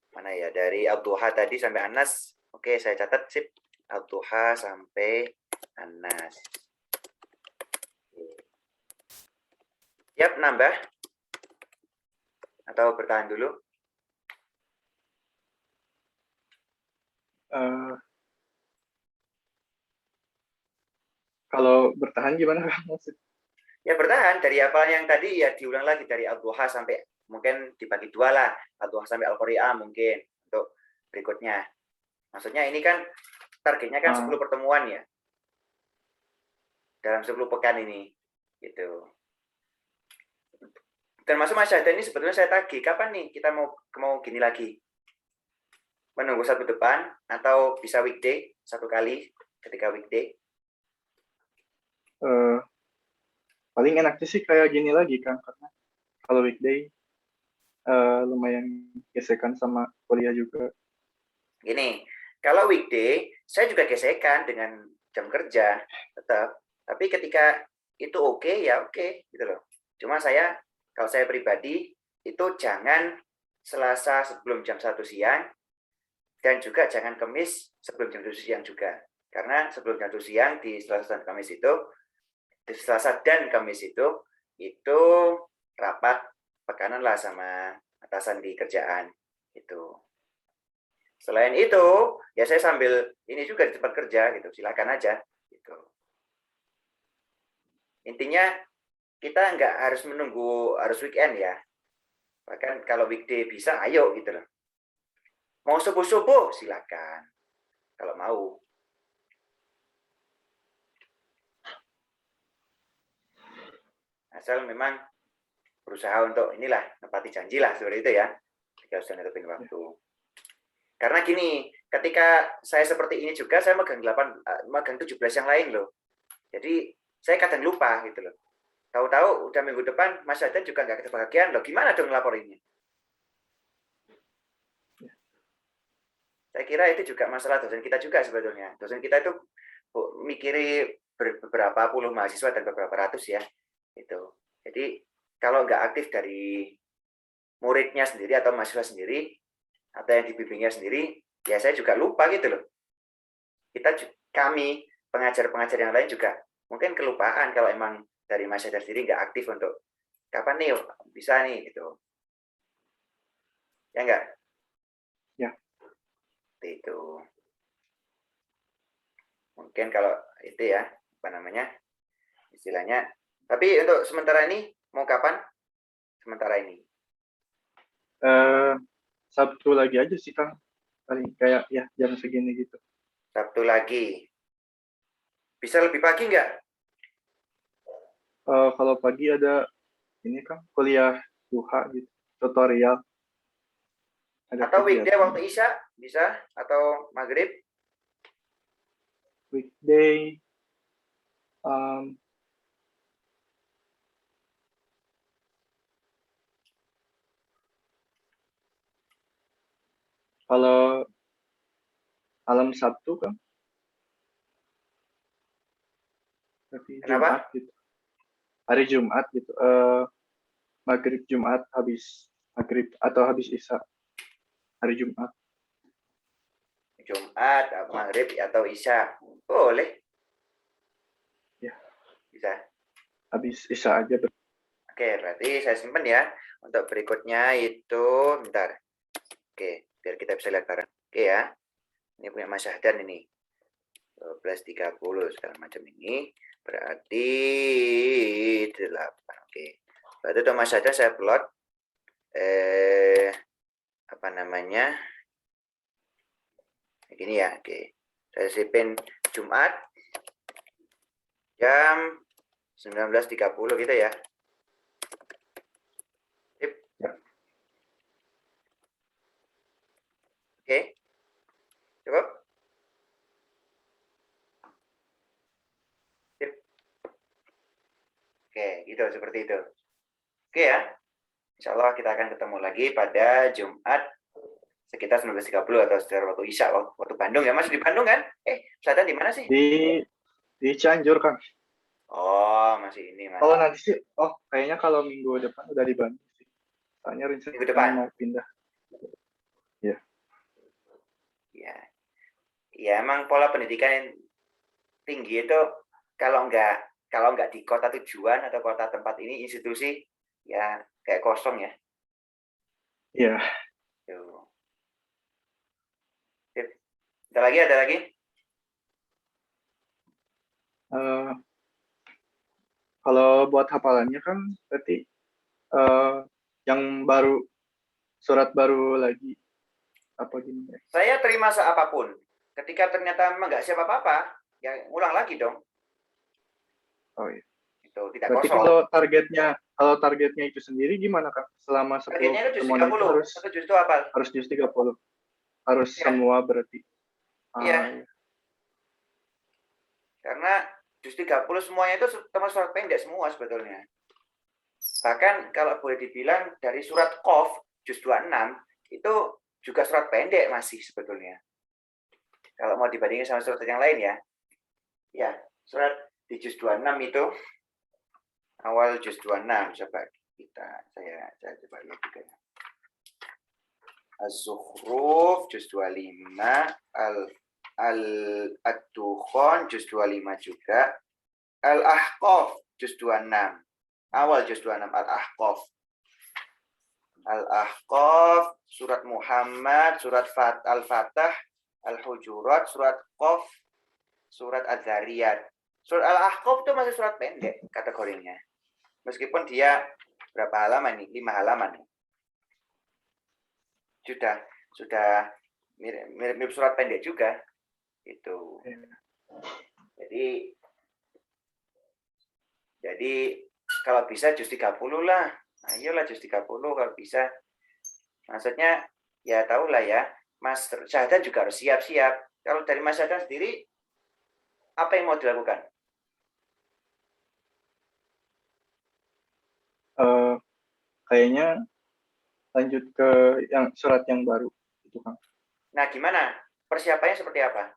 mana ya, dari Al-Duha tadi sampai Anas. Oke, saya catat sip, Al-Duha sampai Anas. Siap nambah atau bertahan dulu? Kalau bertahan gimana maksud? Ya bertahan dari apa yang tadi ya, diulang lagi dari Al-Duha sampai mungkin dibagi dua lah, Al-Duha sampai Al-Qari'ah mungkin untuk berikutnya. Maksudnya ini kan targetnya kan 10 pertemuan ya, dalam 10 pekan ini gitu. Termasuk Mas Syahdan ini sebetulnya saya tagih, kapan nih kita mau gini lagi? Menunggu satu depan atau bisa weekday satu kali ketika weekday? Paling enaknya sih kayak gini lagi kan, karena kalau weekday lumayan gesekan sama kuliah juga. Gini, kalau weekday saya juga gesekan dengan jam kerja tetap, tapi ketika itu oke ya oke gitu loh. Cuma kalau saya pribadi itu jangan Selasa sebelum jam 1 siang dan juga jangan Kamis sebelum jam 1 siang juga. Karena sebelum jam 1 siang di Selasa dan Kamis itu, di Selasa dan Kamis itu rapat pekanan lah sama atasan di kerjaan itu. Selain itu, ya saya sambil ini juga di tempat kerja gitu, silakan aja gitu. Intinya kita nggak harus menunggu harus weekend ya. Bahkan kalau weekday bisa, ayo gitu loh. Mau subuh-subuh silakan. Kalau mau. Asal memang berusaha untuk inilah nepati janji lah seperti itu ya. Jika sudah netepin waktu. Karena gini, ketika saya seperti ini juga saya megang 17 yang lain loh. Jadi saya kadang lupa gitu loh. Tahu-tahu udah minggu depan Mas Hadan juga nggak kebahagiaan loh. Gimana dong ngelaporinnya? Saya kira itu juga masalah dosen kita juga sebetulnya. Dosen kita itu mikiri beberapa puluh mahasiswa dan beberapa ratus ya. Itu. Jadi kalau nggak aktif dari muridnya sendiri atau mahasiswa sendiri atau yang dibimbingnya sendiri, ya saya juga lupa gitu loh. Kami pengajar-pengajar yang lain juga mungkin kelupaan kalau emang dari mahasiswa sendiri nggak aktif untuk kapan nih bisa nih gitu. Ya enggak? Ya. Itu. Mungkin kalau itu ya, apa namanya? Istilahnya. Tapi untuk sementara ini mau kapan? Sementara ini. Sabtu lagi aja sih Kang. Paling kayak ya jam segini gitu. Sabtu lagi. Bisa lebih pagi nggak? Kalau pagi ada ini Kang, kuliah duha gitu, tutorial. Ada Atau weekday kegiatan. waktu Isya bisa? Atau maghrib? Weekday kalau malam Sabtu Kang, tapi Kenapa? Jumat gitu. Hari Jumat gitu. Maghrib Jumat habis maghrib atau habis Isya hari Jumat. Jumat, maghrib atau Isya. Boleh. Ya. Bisa. Habis Isya aja. Oke, berarti saya simpan ya. Untuk berikutnya itu, bentar. Oke, biar kita bisa lihat bareng. Oke ya. Ini punya Mas Syahdan ini. 12.30 segala macam ini. Berarti 8. Oke. Berarti untuk Mas Syahdan saya plot. Apa namanya? Gini ya, oke. Saya sipin Jumat jam 19.30 gitu ya. Sip. Oke. Cukup? Sip. Oke, gitu seperti itu. Oke ya. Insya Allah kita akan ketemu lagi pada Jumat sekitar 19.30 atau sekitar waktu Isya, waktu Bandung ya Mas, di Bandung kan? Selatan di mana sih? Di Cianjur Kang. Oh, masih ini Mas. Kalau nanti sih, kayaknya kalau minggu depan udah di Bandung sih. Soalnya Minggu depan mau pindah. Ya. Ya. Ya emang pola pendidikan yang tinggi itu kalau nggak di kota tujuan atau kota tempat ini institusi ya kayak kosong ya. Iya. Tuh. Ada lagi? Kalau buat hafalannya kan berarti yang baru surat baru lagi apa gini ya? Saya terima seapapun. Ketika ternyata memang nggak siap apa-apa, ya ulang lagi dong. Oh iya. Itu tidak Berarti kosong. kalau targetnya itu sendiri gimana Kak? Selama 10 Targetnya itu juz pertemuan itu 30 atau juz itu apa? harus juz 30. Harus Ya. semua berarti. Iya. Iya. Karena juz 30 semuanya itu termasuk surat pendek semua sebetulnya. Bahkan kalau boleh dibilang dari surat Qaf juz 26 itu juga surat pendek masih sebetulnya. Kalau mau dibandingin sama surat yang lain ya. Ya, surat di juz 26 itu awal juz 26 coba saya coba lihat juga ya. Az-Zukhruf juz 25, Ad-Dukhan juz 25 juga, Al-Ahqaf juz 26. Awal juz 26 Al-Ahqaf. Al-Ahqaf, surat Muhammad, surat Al-Fatah, Al-Hujurat, surat Qaf, surat Az-Zariyat. Surat Al-Ahqaf itu masih surat pendek kategorinya. Meskipun dia berapa halaman nih? 5 halaman. Sudah mirip surat pendek juga. Itu. Jadi kalau bisa juz 30 lah. Ayolah juz 30 kalau bisa. Maksudnya ya tahulah ya, Mas Syahdan juga harus siap-siap. Kalau dari Mas Syahdan sendiri, apa yang mau dilakukan? Kayaknya lanjut ke yang surat yang baru itu Kang. Nah, gimana? Persiapannya seperti apa?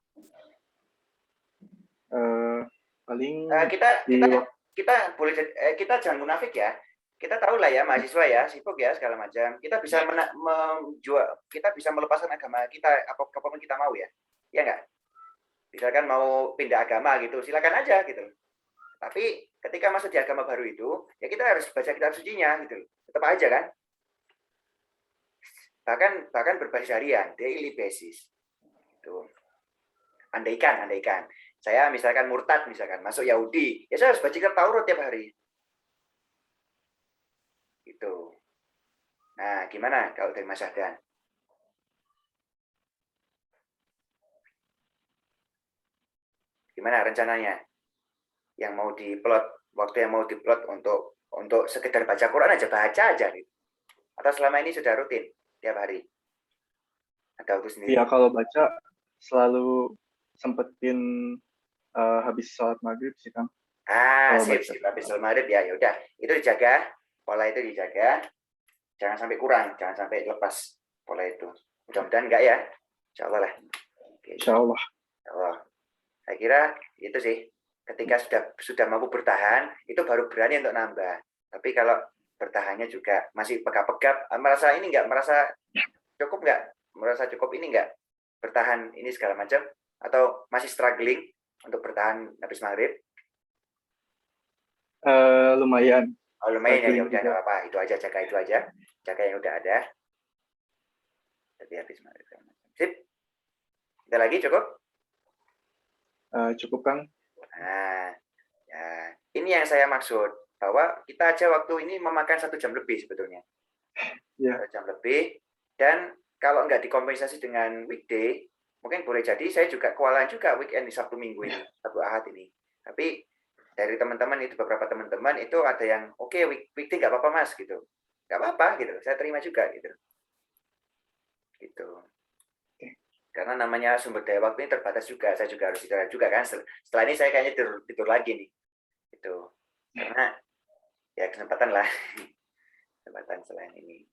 Paling kita jangan munafik ya. Kita tahu lah ya mahasiswa ya, sibuk ya segala macam. Kita bisa kita bisa melepaskan agama kita apapun kita mau ya. Ya enggak? Misalkan mau pindah agama gitu, silakan aja gitu. Tapi ketika masuk di agama baru itu, ya kita harus baca kitab sucinya gitu. Tetap aja kan? Bahkan berbasis harian, daily basis. Itu. Andaikan saya misalkan murtad misalkan masuk Yahudi, ya saya harus baca kitab Taurat tiap hari. Itu. Nah, gimana kalau dari Mas Syahdan? Gimana rencananya? Yang mau diplot, waktu yang mau diplot untuk sekedar baca Quran baca aja gitu. Atau selama ini sudah rutin tiap hari? Ada waktu sendiri? Iya, kalau baca selalu sempetin habis sholat maghrib sih Kang. Sip. Habis sholat maghrib ya udah. Itu dijaga, pola itu dijaga. Jangan sampai kurang, jangan sampai lepas pola itu. Mudah-mudahan enggak ya. Insya Allah lah. Insya Allah. Saya kira itu sih. Ketika sudah mampu bertahan, itu baru berani untuk nambah. Tapi kalau bertahannya juga masih pegap-pegap, merasa ini enggak, merasa cukup ini enggak, bertahan ini segala macam, atau masih struggling untuk bertahan habis maghrib? Lumayan. Lumayan ya udah nggak apa-apa, itu aja, jaga yang udah ada. Tapi habis maghrib. Sip. Ada lagi cukup? Cukup Kang. Nah, ya. Ini yang saya maksud, bahwa kita aja waktu ini memakan 1 jam lebih sebetulnya. Ya. 1 jam lebih, dan kalau nggak dikompensasi dengan weekday, mungkin boleh jadi saya juga kewalahan juga weekend di Sabtu Minggu ini, Sabtu Ahad ini. Tapi dari teman-teman itu, beberapa teman-teman itu ada yang oke, weekday nggak apa-apa Mas gitu, nggak apa-apa gitu, saya terima juga gitu. Karena namanya sumber daya waktu ini terbatas juga, saya juga harus istirahat juga kan. Setelah ini saya kayaknya tidur lagi nih, itu karena ya kesempatan lah, kesempatan selain ini.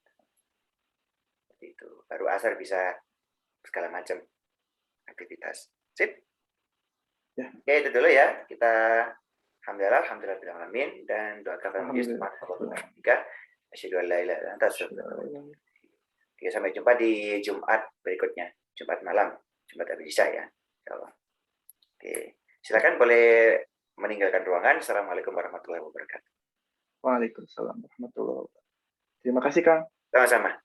Seperti itu. Baru asar bisa segala macam aktivitas. Sip. Ya. Oke, itu dulu ya. Kita alhamdulillah alamin, dan doa kafaratul majid. Asyhadu an la ilaha illallah wa sampai jumpa di Jumat berikutnya. Jumat malam, Jumat habis Isya ya. Insyaallah. Oke, silakan boleh meninggalkan ruangan. Assalamualaikum warahmatullahi wabarakatuh. Waalaikumsalam warahmatullahi wabarakatuh. Terima kasih Kang. Sama-sama.